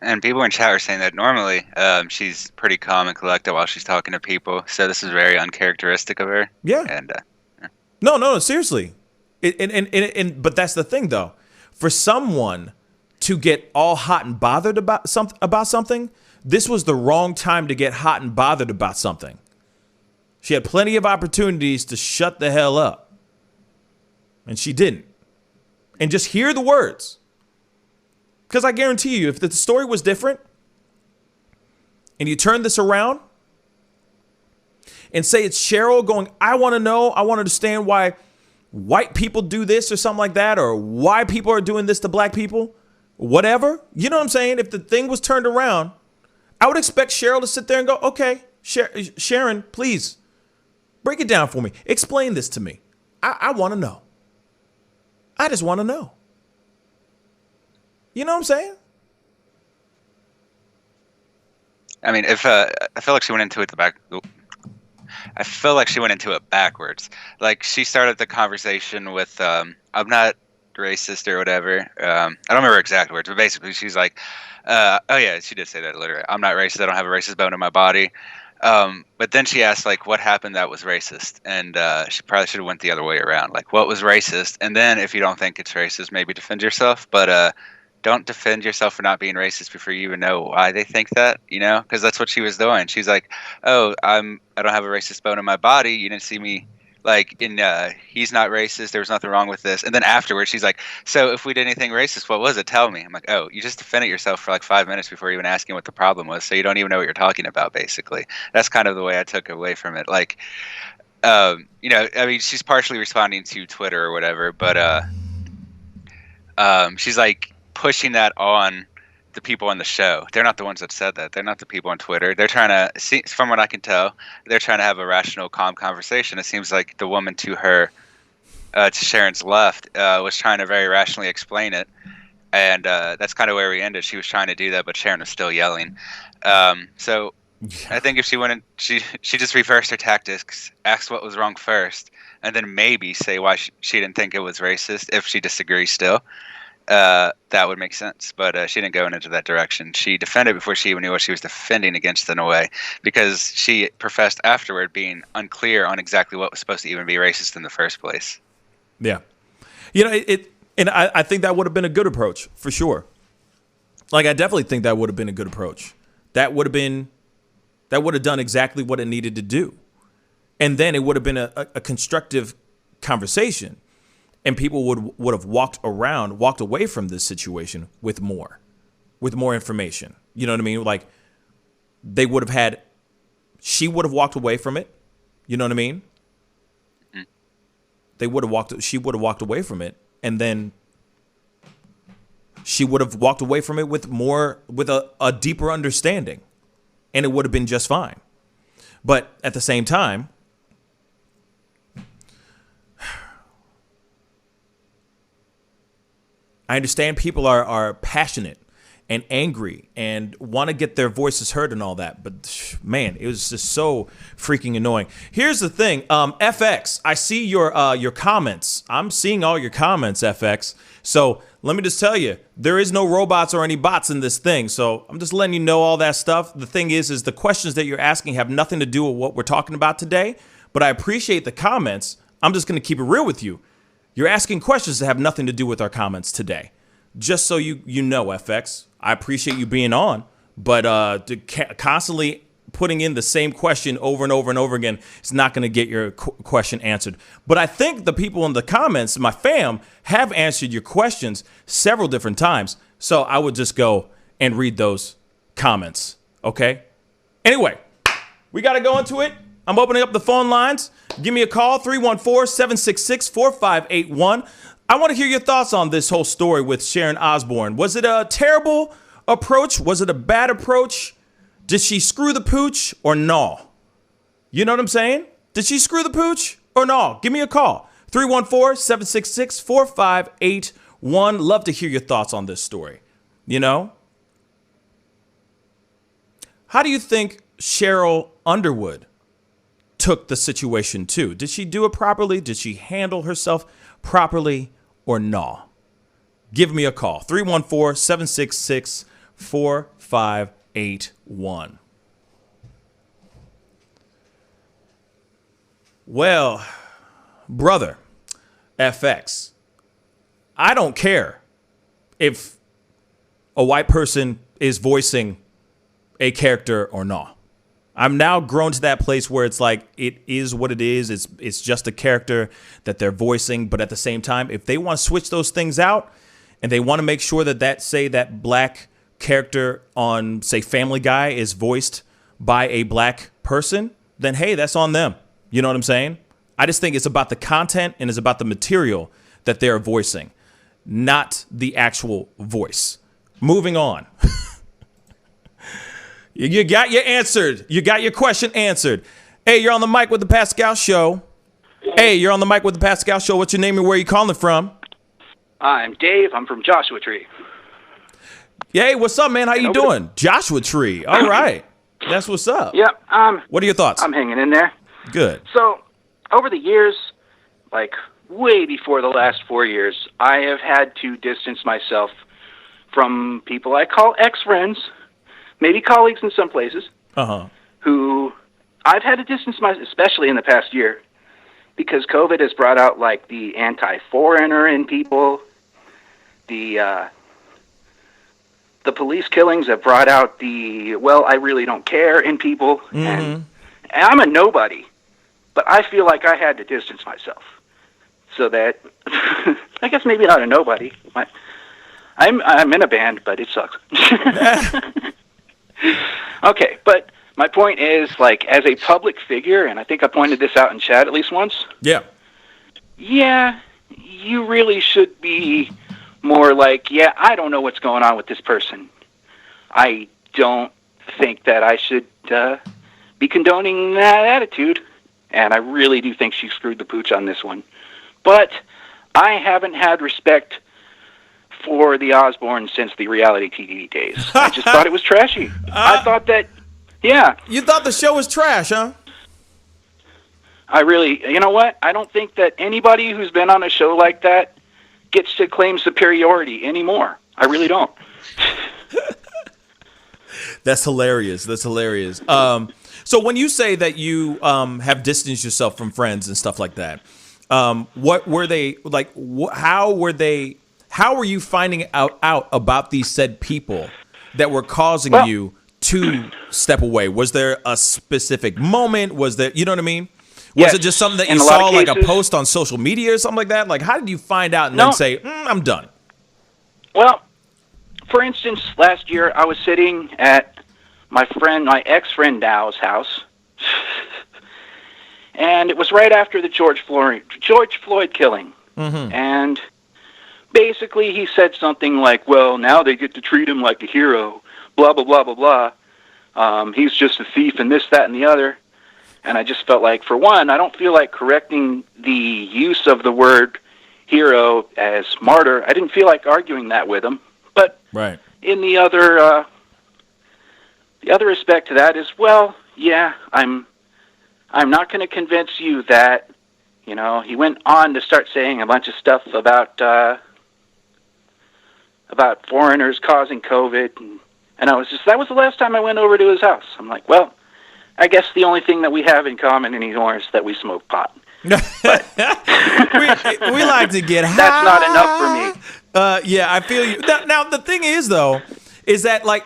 And people in chat are saying that normally she's pretty calm and collected while she's talking to people. So this is very uncharacteristic of her. Yeah. And No, seriously. But that's the thing, though. For someone to get all hot and bothered about something, this was the wrong time to get hot and bothered about something. She had plenty of opportunities to shut the hell up. And she didn't. And just hear the words. Because I guarantee you, if the story was different and you turn this around and say it's Cheryl going, I want to know, I want to understand why white people do this or something like that, or why people are doing this to black people, whatever. You know what I'm saying? If the thing was turned around, I would expect Cheryl to sit there and go, okay, Sharon, please break it down for me. Explain this to me. I want to know. I just want to know. You know what I'm saying? I mean, if I feel like she went into it I feel like she went into it backwards. Like, she started the conversation with, I'm not racist or whatever. I don't remember exact words, but basically she's like, oh yeah, she did say that literally. I'm not racist. I don't have a racist bone in my body. But then she asked, like, what happened that was racist? And she probably should have went the other way around. Like, what was racist? And then if you don't think it's racist, maybe defend yourself. But don't defend yourself for not being racist before you even know why they think that, you know? Because that's what she was doing. She's like, oh, I don't have a racist bone in my body. You didn't see me, like, he's not racist. There was nothing wrong with this. And then afterwards, she's like, so if we did anything racist, what was it? Tell me. I'm like, oh, you just defended yourself for like 5 minutes before even asking what the problem was. So you don't even know what you're talking about, basically. That's kind of the way I took away from it. Like, you know, I mean, she's partially responding to Twitter or whatever, but she's like pushing that on the people on the show. They're not the ones that said that. They're not the people on Twitter. They're trying to see, from what I can tell, they're trying to have a rational, calm conversation. It seems like the woman to her, to Sharon's left, was trying to very rationally explain it. And that's kind of where we ended. She was trying to do that, but Sharon was still yelling. So I think if she went in, she just reversed her tactics, asked what was wrong first, and then maybe say why she didn't think it was racist if she disagrees still. That would make sense, but she didn't go into that direction. She defended before she even knew what she was defending against in a way, because she professed afterward being unclear on exactly what was supposed to even be racist in the first place. Yeah. You know, and I think that would have been a good approach for sure. Like, I definitely think that would have been a good approach. That would have done exactly what it needed to do. And then it would have been a constructive conversation. And people would have walked away from this situation with more information. You know what I mean? Like, she would have walked away from it. You know what I mean? Mm-hmm. She would have walked away from it, and then she would have walked away from it with a deeper understanding, and it would have been just fine. But at the same time, I understand people are passionate and angry and want to get their voices heard and all that. But, man, it was just so freaking annoying. Here's the thing. FX, I see your comments. I'm seeing all your comments, FX. So let me just tell you, there is no robots or any bots in this thing. So I'm just letting you know all that stuff. The thing is the questions that you're asking have nothing to do with what we're talking about today. But I appreciate the comments. I'm just going to keep it real with you. You're asking questions that have nothing to do with our comments today. Just so you know, FX, I appreciate you being on, but constantly putting in the same question over and over and over again is not going to get your question answered. But I think the people in the comments, my fam, have answered your questions several different times. So I would just go and read those comments, okay? Anyway, we got to go into it. I'm opening up the phone lines. Give me a call, 314-766-4581. I want to hear your thoughts on this whole story with Sharon Osbourne. Was it a terrible approach? Was it a bad approach? Did she screw the pooch or no? You know what I'm saying? Did she screw the pooch or no? Give me a call, 314-766-4581. Love to hear your thoughts on this story. You know? How do you think Cheryl Underwood took the situation too? Did she do it properly? Did she handle herself properly or no? Give me a call. 314-766-4581. Well, brother, FX, I don't care if a white person is voicing a character or not. I'm now grown to that place where it's like, it is what it is. It's just a character that they're voicing. But at the same time, if they want to switch those things out and they want to make sure that black character on, say, Family Guy is voiced by a black person, then, hey, that's on them. You know what I'm saying? I just think it's about the content and it's about the material that they're voicing, not the actual voice. Moving on. You got your answered. You got your question answered. Hey, you're on the mic with the Pascal Show. Hey, you're on the mic with the Pascal Show. What's your name and where are you calling from? I'm Dave. I'm from Joshua Tree. Hey, what's up, man? How you doing? Joshua Tree. All right. That's what's up. Yep. What are your thoughts? I'm hanging in there. Good. So, over the years, like way before the last 4 years, I have had to distance myself from people I call ex-friends, maybe colleagues in some places, who I've had to distance myself, especially in the past year, because COVID has brought out like the anti-foreigner in people. The police killings have brought out the, well, I really don't care in people. And I'm a nobody, but I feel like I had to distance myself so that, I guess maybe not a nobody. I'm in a band, but it sucks. Okay, but my point is, like, as a public figure, and I think I pointed this out in chat at least once. Yeah. Yeah, you really should be more like, yeah, I don't know what's going on with this person. I don't think that I should be condoning that attitude, and I really do think she screwed the pooch on this one. But I haven't had respect for the Osbourne since the reality TV days. I just thought it was trashy. I thought that, yeah. You thought the show was trash, huh? I really, you know what? I don't think that anybody who's been on a show like that gets to claim superiority anymore. I really don't. That's hilarious. That's hilarious. So when you say that you have distanced yourself from friends and stuff like that, what were they like? How were you finding out about these said people that were causing you to step away? Was there a specific moment? Was there, you know what I mean? Was it just something that you saw, like a post on social media or something like that? Like, how did you find out and then say, I'm done? Well, for instance, last year I was sitting at my ex-friend Dow's house, and it was right after the George Floyd killing. And basically he said something like, well, now they get to treat him like a hero, blah, blah, blah, blah, blah. He's just a thief and this, that, and the other. And I just felt like, for one, I don't feel like correcting the use of the word hero as martyr. I didn't feel like arguing that with him. But in the other respect to that is, well, yeah, I'm not going to convince you that, you know, he went on to start saying a bunch of stuff about foreigners causing COVID, and I was just, that was the last time I went over to his house. I'm like, well, I guess the only thing that we have in common anymore is that we smoke pot. But we like to get high. That's not enough for me. Yeah, I feel you. Now the thing is, though, is that like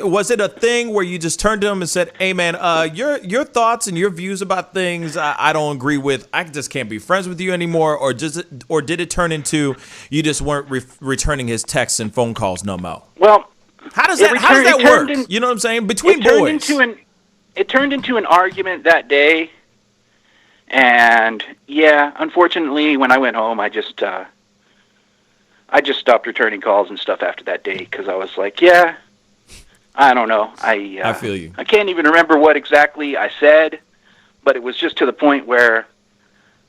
was it a thing where you just turned to him and said, "Hey, man, your thoughts and your views about things I don't agree with. I just can't be friends with you anymore," or did it turn into you just weren't returning his texts and phone calls no more? Well, how does that work? You know what I'm saying? Between boys. It turned into an argument that day, and yeah, unfortunately, when I went home, I just stopped returning calls and stuff after that day because I was like, yeah, I don't know. I feel you. I can't even remember what exactly I said, but it was just to the point where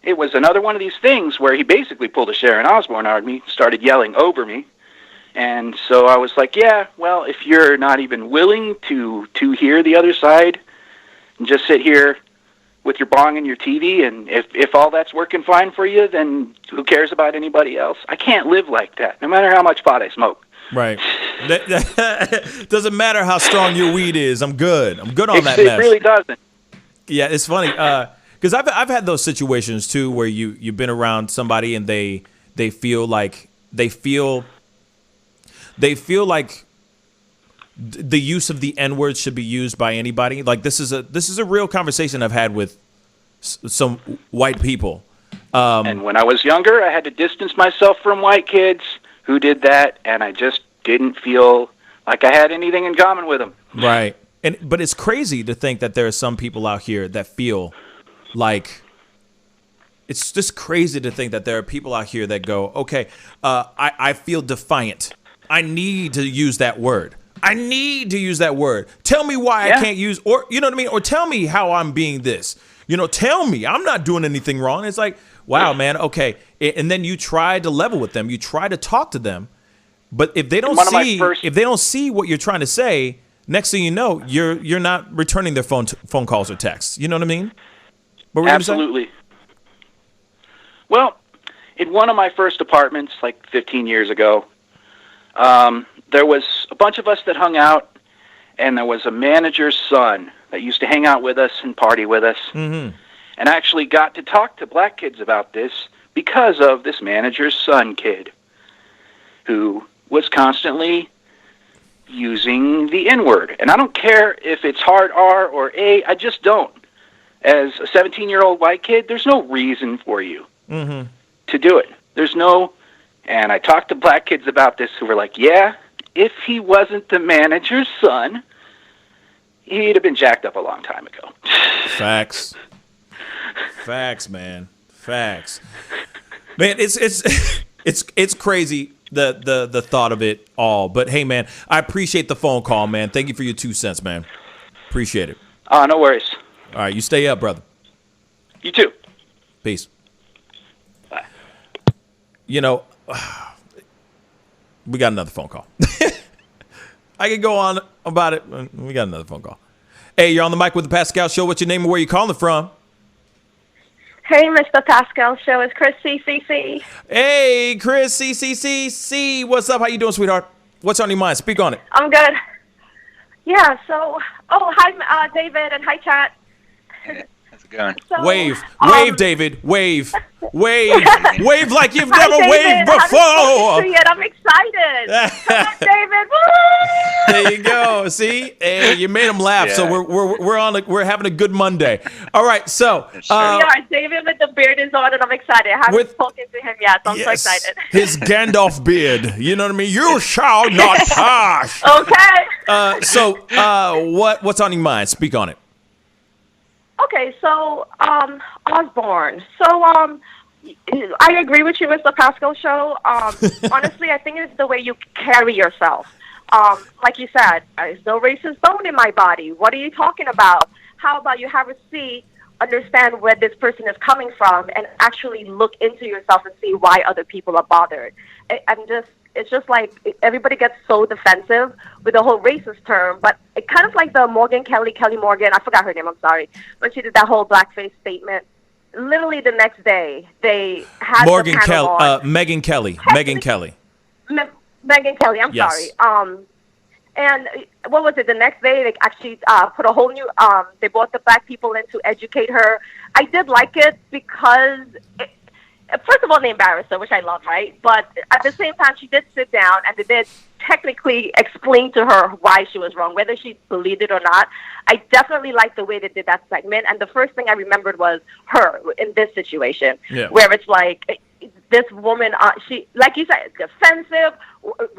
it was another one of these things where he basically pulled a Sharon Osbourne on me, started yelling over me, And so I was like, yeah, well, if you're not even willing to hear the other side and just sit here with your bong and your TV, and if all that's working fine for you, then who cares about anybody else? I can't live like that, no matter how much pot I smoke. Right. That doesn't matter how strong your weed is. I'm good. I'm good on that mess. It really doesn't. Yeah, it's funny because I've had those situations too where you've been around somebody and they feel like the use of the N-word should be used by anybody. Like this is a real conversation I've had with some white people. And when I was younger, I had to distance myself from white kids who did that, and I just didn't feel like I had anything in common with them. Right. But it's crazy to think that there are some people out here that feel like it's just crazy to think that there are people out here that go, okay, I feel defiant. I need to use that word. I need to use that word. Tell me why I can't use, or you know what I mean? Or tell me how I'm being this. Tell me I'm not doing anything wrong. It's like, wow, man, okay. And then you try to level with them. You try to talk to them. But if they don't see what you're trying to say, next thing you know, you're not returning their phone calls or texts. You know what I mean? Absolutely. Well, in one of my first apartments, like 15 years ago, there was a bunch of us that hung out, and there was a manager's son that used to hang out with us and party with us, and actually got to talk to black kids about this because of this manager's son kid who was constantly using the N-word. And I don't care if it's hard R or A, I just don't. As a 17-year-old white kid, there's no reason for you to do it. There's no... And I talked to black kids about this who were like, yeah, if he wasn't the manager's son, he'd have been jacked up a long time ago. Facts. Facts, man. Facts. Man, it's crazy the thought of it all. But hey, man, I appreciate the phone call, man. Thank you for your 2 cents, man. Appreciate it. No worries. All right, you stay up, brother. You too. Peace. Bye. We got another phone call. I could go on about it. We got another phone call. Hey, you're on the mic with the Pascal Show. What's your name and where you calling from? Hey, Mr. Pascal Show. It's Chris CCC. Hey, Chris CCC. What's up? How you doing, sweetheart? What's on your mind? Speak on it. I'm good. Yeah, so, hi, David, and hi, chat. How's it going? So, wave, David, wave like you've never David, waved before. Yet. I'm excited. Come on, David. Woo! There you go. See, hey, you made him laugh. Yeah. So we're having a good Monday. All right, so David with the beard is on, and I'm excited. I haven't spoken to him yet, so I'm so excited. His Gandalf beard. You know what I mean? You shall not pass. Okay. So what's on your mind? Speak on it. Okay, so Osbourne. So I agree with you, Mr. Pascal Show. Honestly, I think it's the way you carry yourself. Like you said, there's no racist bone in my body. What are you talking about? How about you have a seat, understand where this person is coming from, and actually look into yourself and see why other people are bothered. It's just like everybody gets so defensive with the whole racist term, but it kind of like the Kelly Morgan, I forgot her name, I'm sorry, when she did that whole blackface statement. Literally the next day, they had Megyn Kelly. Megyn Kelly, I'm sorry. And what was it? The next day, they actually put a whole new, they brought the black people in to educate her. I did like it because... First of all, they embarrassed her, which I love, right? But at the same time, she did sit down and they did technically explain to her why she was wrong, whether she believed it or not. I definitely liked the way they did that segment. And the first thing I remembered was her in this situation, where it's like this woman, she, like you said, it's defensive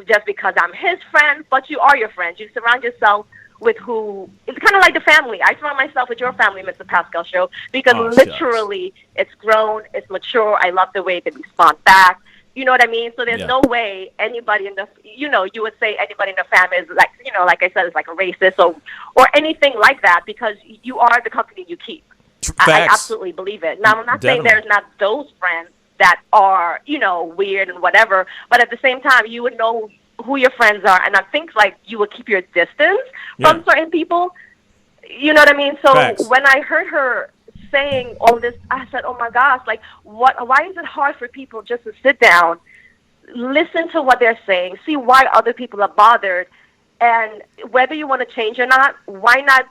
just because I'm his friend, but you are your friend. You surround yourself with who, it's kind of like the family. I surround myself with your family, Mr. Pascal Show, because literally it's grown, it's mature. I love the way they respond back. You know what I mean? So there's no way anybody in the, you would say anybody in the family is like, like I said, is like a racist or anything like that, because you are the company you keep. I absolutely believe it. Now, I'm not saying there's not those friends that are, weird and whatever, but at the same time, you would know who your friends are, and I think like you will keep your distance from certain people. You know what I mean? So when I heard her saying all this, I said, "Oh my gosh! Like, what? Why is it hard for people just to sit down, listen to what they're saying, see why other people are bothered, and whether you want to change or not? Why not?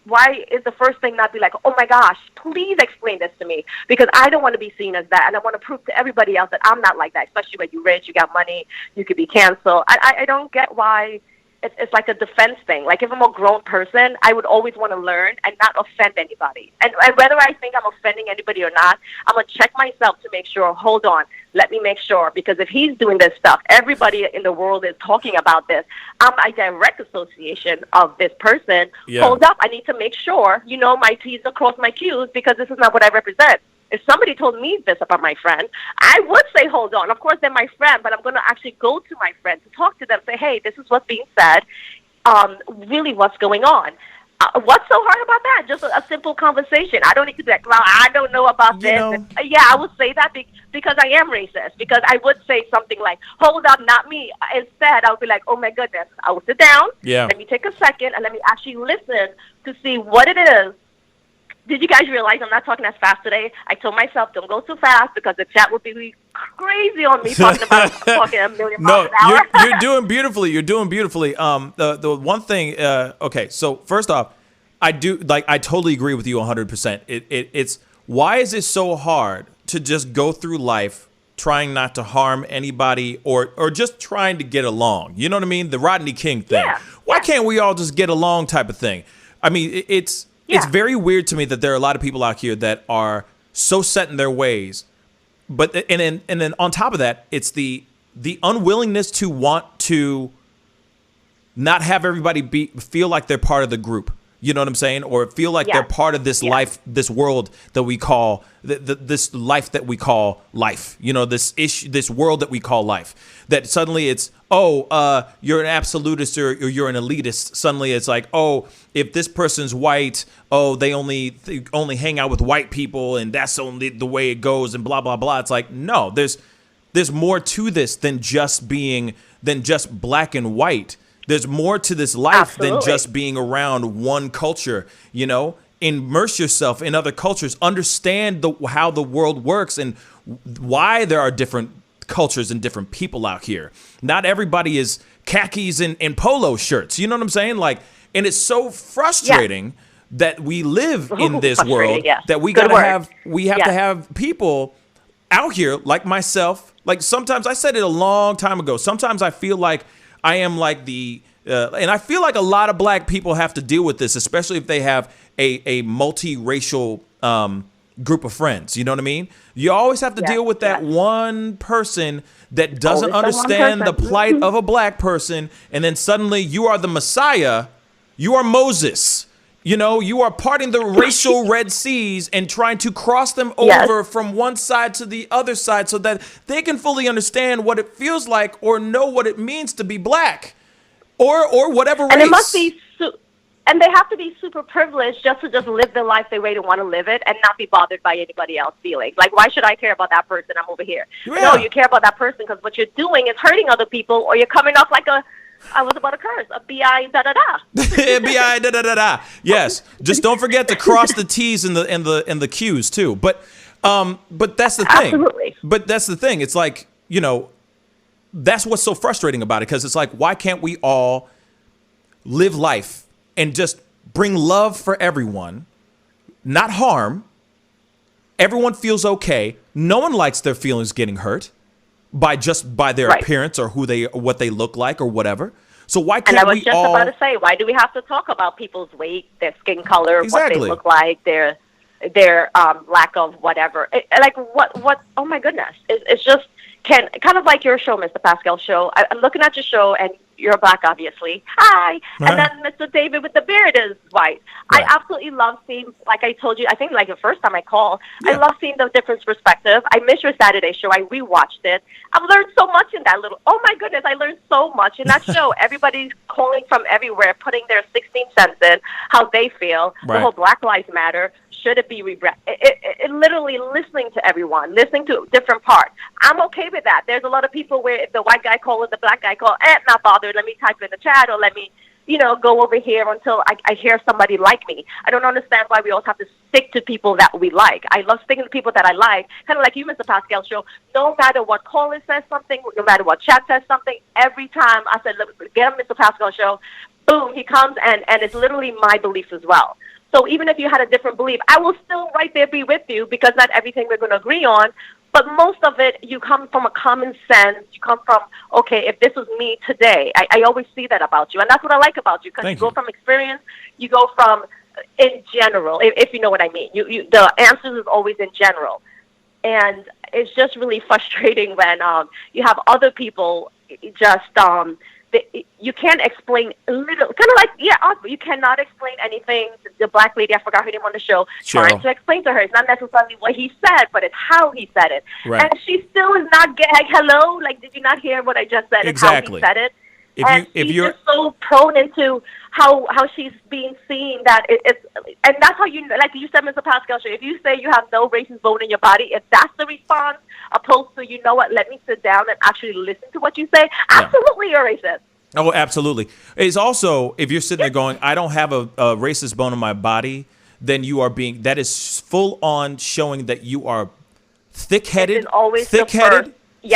Why is the first thing not be like, oh my gosh, please explain this to me, because I don't want to be seen as that, and I want to prove to everybody else that I'm not like that, especially when you're rich, you got money, you could be canceled. I don't get why it's like a defense thing. Like, if I'm a grown person, I would always want to learn and not offend anybody. And whether I think I'm offending anybody or not, I'm going to check myself to make sure, hold on, let me make sure. Because if he's doing this stuff, everybody in the world is talking about this. I'm a direct association of this person. Yeah. Hold up, I need to make sure, my T's across my Q's, because this is not what I represent. If somebody told me this about my friend, I would say, hold on. Of course, they're my friend, but I'm going to actually go to my friend to talk to them, say, hey, this is what's being said. Really, what's going on? What's so hard about that? Just a simple conversation. I don't need to be like, well, I don't know about this. Yeah, I would say that because I am racist. Because I would say something like, hold up, not me. Instead, I would be like, oh, my goodness. I will sit down. Yeah. Let me take a second, and let me actually listen to see what it is. Did you guys realize I'm not talking as fast today? I told myself, don't go too fast, because the chat would be crazy on me talking a million miles an hour. You're doing beautifully. You're doing beautifully. The one thing, okay, so first off, I totally agree with you 100%. It's why is it so hard to just go through life trying not to harm anybody or just trying to get along? You know what I mean? The Rodney King thing. Yeah. Why can't we all just get along type of thing? I mean, it's very weird to me that there are a lot of people out here that are so set in their ways, but and then on top of that, it's the unwillingness to want to not have everybody feel like they're part of the group. You know what I'm saying? Or feel like they're part of this life, this world that we call this life that we call life. This world that we call life. That suddenly it's, you're an absolutist or you're an elitist. Suddenly it's like, if this person's white, they only hang out with white people, and that's only the way it goes, and blah blah blah. It's like, no, there's more to this than just black and white. There's more to this life than just being around one culture. Immerse yourself in other cultures. Understand how the world works and why there are different cultures and different people out here. Not everybody is khakis and polo shirts. You know what I'm saying? And it's so frustrating that we live in this world that we have to have people out here like myself. Like, sometimes, I said it a long time ago, sometimes I feel like I am like and I feel like a lot of black people have to deal with this, especially if they have a multiracial group of friends. You know what I mean? You always have to deal with that one person that doesn't understand the plight of a black person, and then suddenly you are the Messiah. You are Moses. You are parting the racial Red Seas and trying to cross them over from one side to the other side so that they can fully understand what it feels like or know what it means to be black or whatever race. And it must be, and they have to be super privileged just to live the life they way to want to live it and not be bothered by anybody else's feelings. Like, why should I care about that person? I'm over here. Yeah. No, you care about that person because what you're doing is hurting other people, or you're coming off like I was about to curse. A B.I. da-da-da. B.I. da-da-da-da. Yes. Just don't forget to cross the T's and the Q's too. But that's the thing. Absolutely. But that's the thing. It's like, that's what's so frustrating about it, because it's like, why can't we all live life and just bring love for everyone, not harm? Everyone feels okay. No one likes their feelings getting hurt by their appearance or what they look like or whatever. So why can't we all? And I was just about to say, why do we have to talk about people's weight, their skin color, what they look like, their lack of whatever? What? Oh my goodness! It's just kind of like your show, Mr. Pascal show. I'm looking at your show, and you're black, obviously. Hi. And then Mr. David with the beard is white. Right. I absolutely love seeing, like I told you, I think like the first time I called, I love seeing the different perspective. I miss your Saturday show. I rewatched it. I've learned so much in that oh my goodness, I learned so much in that show. Everybody's calling from everywhere, putting their 16 cents in, how they feel, the whole Black Lives Matter. Should it be it literally listening to everyone, listening to different parts. I'm okay with that. There's a lot of people where if the white guy call or the black guy call, not bothered. Let me type in the chat or let me, go over here until I hear somebody like me. I don't understand why we always have to stick to people that we like. I love sticking to people that I like, kind of like you, Mr. Pascal Show. No matter what caller says something, no matter what chat says something, every time I said, get him, Mr. Pascal Show, boom, he comes, and it's literally my beliefs as well. So even if you had a different belief, I will still right there be with you because not everything we're going to agree on, but most of it, you come from a common sense. You come from, okay, if this was me today, I always see that about you. And that's what I like about you because you go from experience, you go from in general, if you know what I mean. The answers is always in general. And it's just really frustrating when you have other people just you can't explain little, kind of like, you cannot explain anything. The black lady, I forgot her name on the show, trying to explain to her. It's not necessarily what he said, but it's how he said it. Right. And she still is not like, hello, like, did you not hear what I just said? Exactly. It's how he said it. If she's you're just so prone into how she's being seen that it's, and that's how you, like you said, Mr. Pascal, if you say you have no racist bone in your body, if that's the response, opposed to, you know what, let me sit down and actually listen to what you say, absolutely you're racist. Oh, absolutely. It's also, if you're sitting there going, I don't have a racist bone in my body, then you are that is full on showing that you are thick-headed,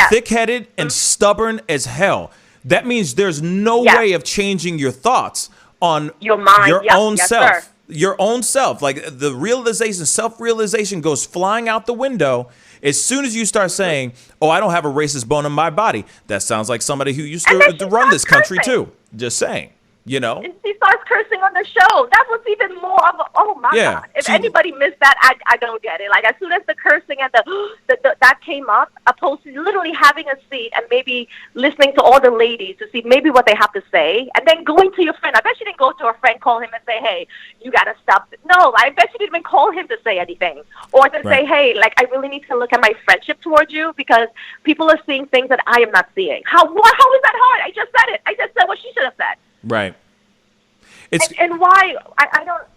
thick-headed and stubborn as hell. That means there's no way of changing your thoughts on your mind, your own self. Sir. Your own self. Like the self-realization goes flying out the window as soon as you start saying, oh, I don't have a racist bone in my body. That sounds like somebody who used to run this country too. Just saying. You know? And she starts cursing on the show. That was even more of a, oh my God. If anybody missed that, I don't get it. Like, as soon as the cursing and that came up, opposed to literally having a seat and maybe listening to all the ladies to see maybe what they have to say, and then going to your friend. I bet you didn't go to a friend, call him and say, hey, you got to stop. No, I bet you didn't even call him to say anything. Or to say, hey, like, I really need to look at my friendship towards you because people are seeing things that I am not seeing. How is that hard? I just said it. I just said what she should have said. Right. And why?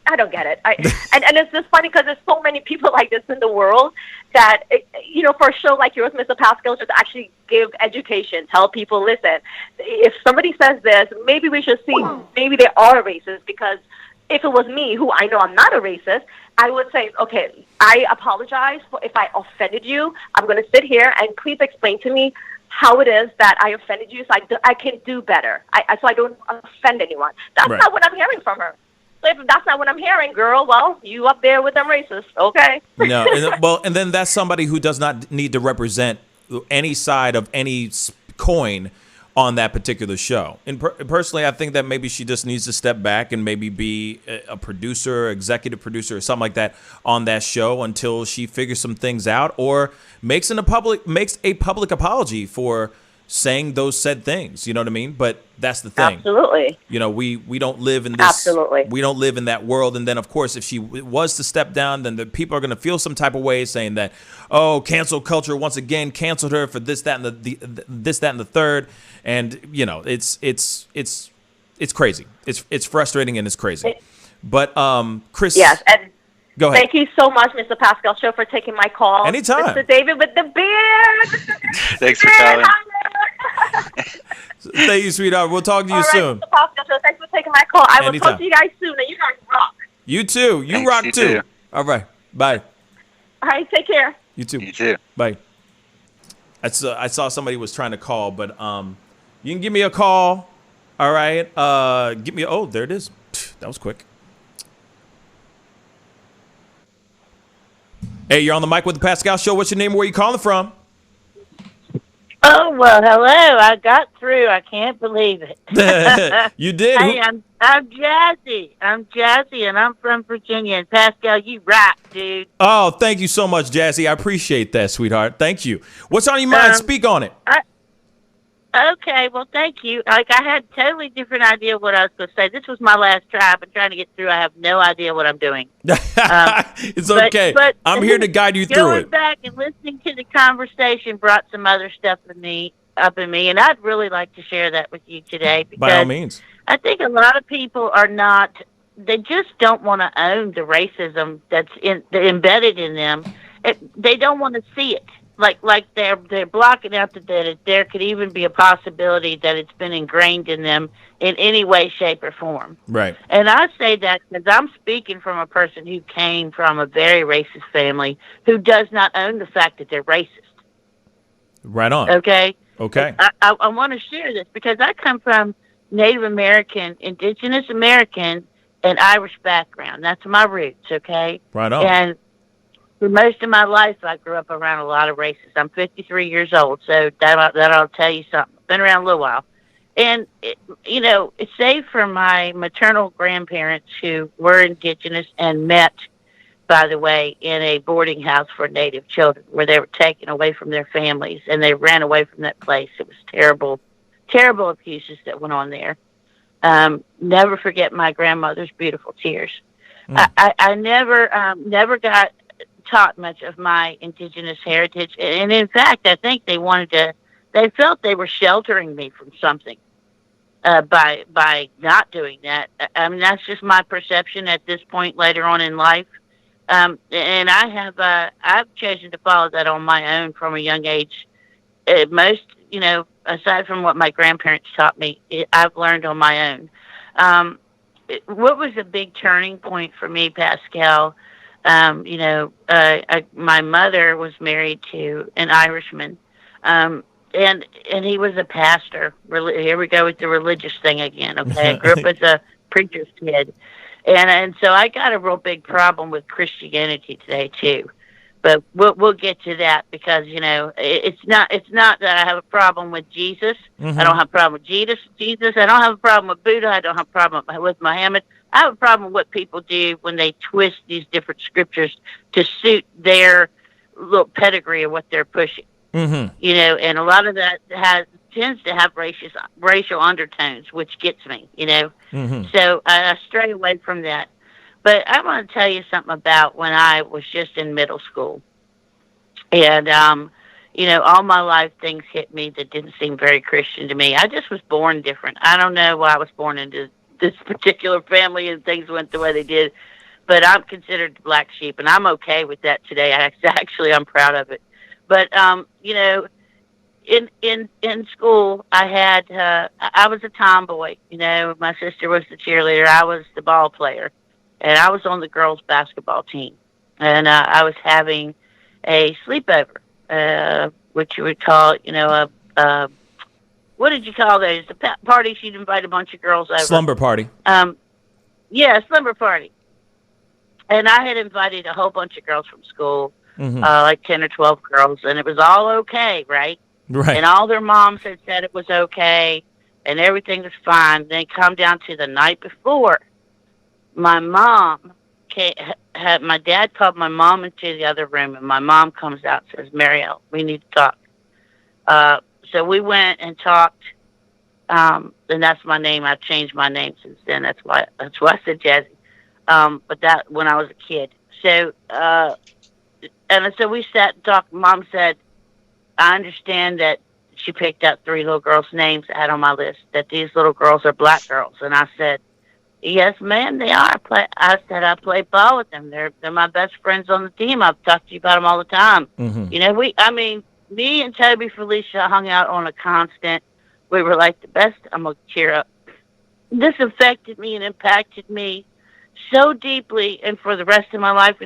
I don't get it. And it's just funny because there's so many people like this in the world that, for a show like yours, Mr. Pascal, just actually give education, tell people, listen, if somebody says this, maybe we should see, maybe they are racist, because if it was me, who I know I'm not a racist, I would say, okay, I apologize for if I offended you. I'm going to sit here and please explain to me how it is that I offended you, so I can do better, so I don't offend anyone. That's not what I'm hearing from her. So if that's not what I'm hearing, girl, well, you up there with them racists, okay? No, and then that's somebody who does not need to represent any side of any coin on that particular show. And personally, I think that maybe she just needs to step back and maybe be a producer, executive producer, or something like that on that show until she figures some things out or makes a public apology for saying those said things. You know what I mean? But that's the thing. Absolutely. We don't live in this. Absolutely. We don't live in that world. And then, of course, if she was to step down, then the people are going to feel some type of way, saying that, oh, cancel culture once again canceled her for this, that, and this, that, and the third. And it's crazy. It's frustrating and it's crazy. But Chris. Yes. And go ahead. Thank you so much, Mr. Pascal Show, for taking my call. Anytime. Mr. David with the beard. Thanks for calling. Thank you, sweetheart. We'll talk to you soon. Mr. Pascal Show, thanks for taking my call. I will Anytime. talk to you guys soon, and you guys rock. You too. You rock too. All right. Bye. All right. Take care. You too. You too. Bye. I saw somebody was trying to call, but you can give me a call. All right. Give me. Oh, there it is. That was quick. Hey, you're on the mic with the Pascal Show. What's your name? Where are you calling from? Oh, well, hello. I got through. I can't believe it. You did? Hey, I'm Jazzy. I'm Jazzy, and I'm from Virginia. And Pascal, you rock, dude. Oh, thank you so much, Jazzy. I appreciate that, sweetheart. Thank you. What's on your mind? Speak on it. Okay, well, thank you. Like, I had a totally different idea of what I was going to say. This was my last try. I've been trying to get through. I have no idea what I'm doing. It's okay. But I'm here to guide you through going it. back and listening to the conversation brought some other stuff up in me, and I'd really like to share that with you today. Because By all means. I think a lot of people are not. They just don't want to own the racism that's embedded in them. They don't want to see it. Like they're blocking out that there could even be a possibility that it's been ingrained in them in any way, shape, or form. Right. And I say that because I'm speaking from a person who came from a very racist family who does not own the fact that they're racist. Right on. Okay? Okay. I want to share this because I come from Native American, Indigenous American, and Irish background. That's my roots, okay? Right on. And for most of my life, I grew up around a lot of races. I'm 53 years old, so that'll tell you something. Been around a little while. And, save for my maternal grandparents who were Indigenous and met, by the way, in a boarding house for Native children where they were taken away from their families, and they ran away from that place. It was terrible, terrible abuses that went on there. Never forget my grandmother's beautiful tears. I never got taught much of my Indigenous heritage, and in fact, I think they felt they were sheltering me from something by not doing that. I mean, that's just my perception at this point later on in life, and I've chosen to follow that on my own from a young age. Most, aside from what my grandparents taught me, I've learned on my own. What was a big turning point for me, Pascal? My mother was married to an Irishman, and he was a pastor. Here we go with the religious thing again. Okay, I grew up as a preacher's kid, and so I got a real big problem with Christianity today too. But we'll get to that because it's not that I have a problem with Jesus. Mm-hmm. I don't have a problem with Jesus. I don't have a problem with Buddha. I don't have a problem with Muhammad. I have a problem with what people do when they twist these different scriptures to suit their little pedigree of what they're pushing. Mm-hmm. And a lot of that tends to have racial undertones, which gets me. Mm-hmm. So I stray away from that. But I want to tell you something about when I was just in middle school. And, all my life things hit me that didn't seem very Christian to me. I just was born different. I don't know why I was born into this particular family and things went the way they did. But I'm considered the black sheep, and I'm okay with that today. I'm proud of it. But, in school, I was a tomboy. My sister was the cheerleader. I was the ball player. And I was on the girls' basketball team. And I was having a sleepover, which you would call, what did you call those? The parties you'd invite a bunch of girls over. Slumber party. Yeah, slumber party. And I had invited a whole bunch of girls from school, like 10 or 12 girls, and it was all okay, right? Right. And all their moms had said it was okay, and everything was fine. Then come down to the night before. My mom my dad called my mom into the other room, and my mom comes out and says, "Marielle, we need to talk." So we went and talked, and that's my name. I've changed my name since then. That's why I said Jazzy. But that when I was a kid. So so we sat and talked. Mom said, "I understand that." She picked out 3 little girls' names I had on my list. That these little girls are black girls, and I said, "Yes, ma'am, they are." I said I play ball with them. They're my best friends on the team. I've talked to you about them all the time. Mm-hmm. Me and Toby Felicia hung out on a constant. We were like the best. I'm gonna cheer up. This affected me and impacted me so deeply, and for the rest of my life.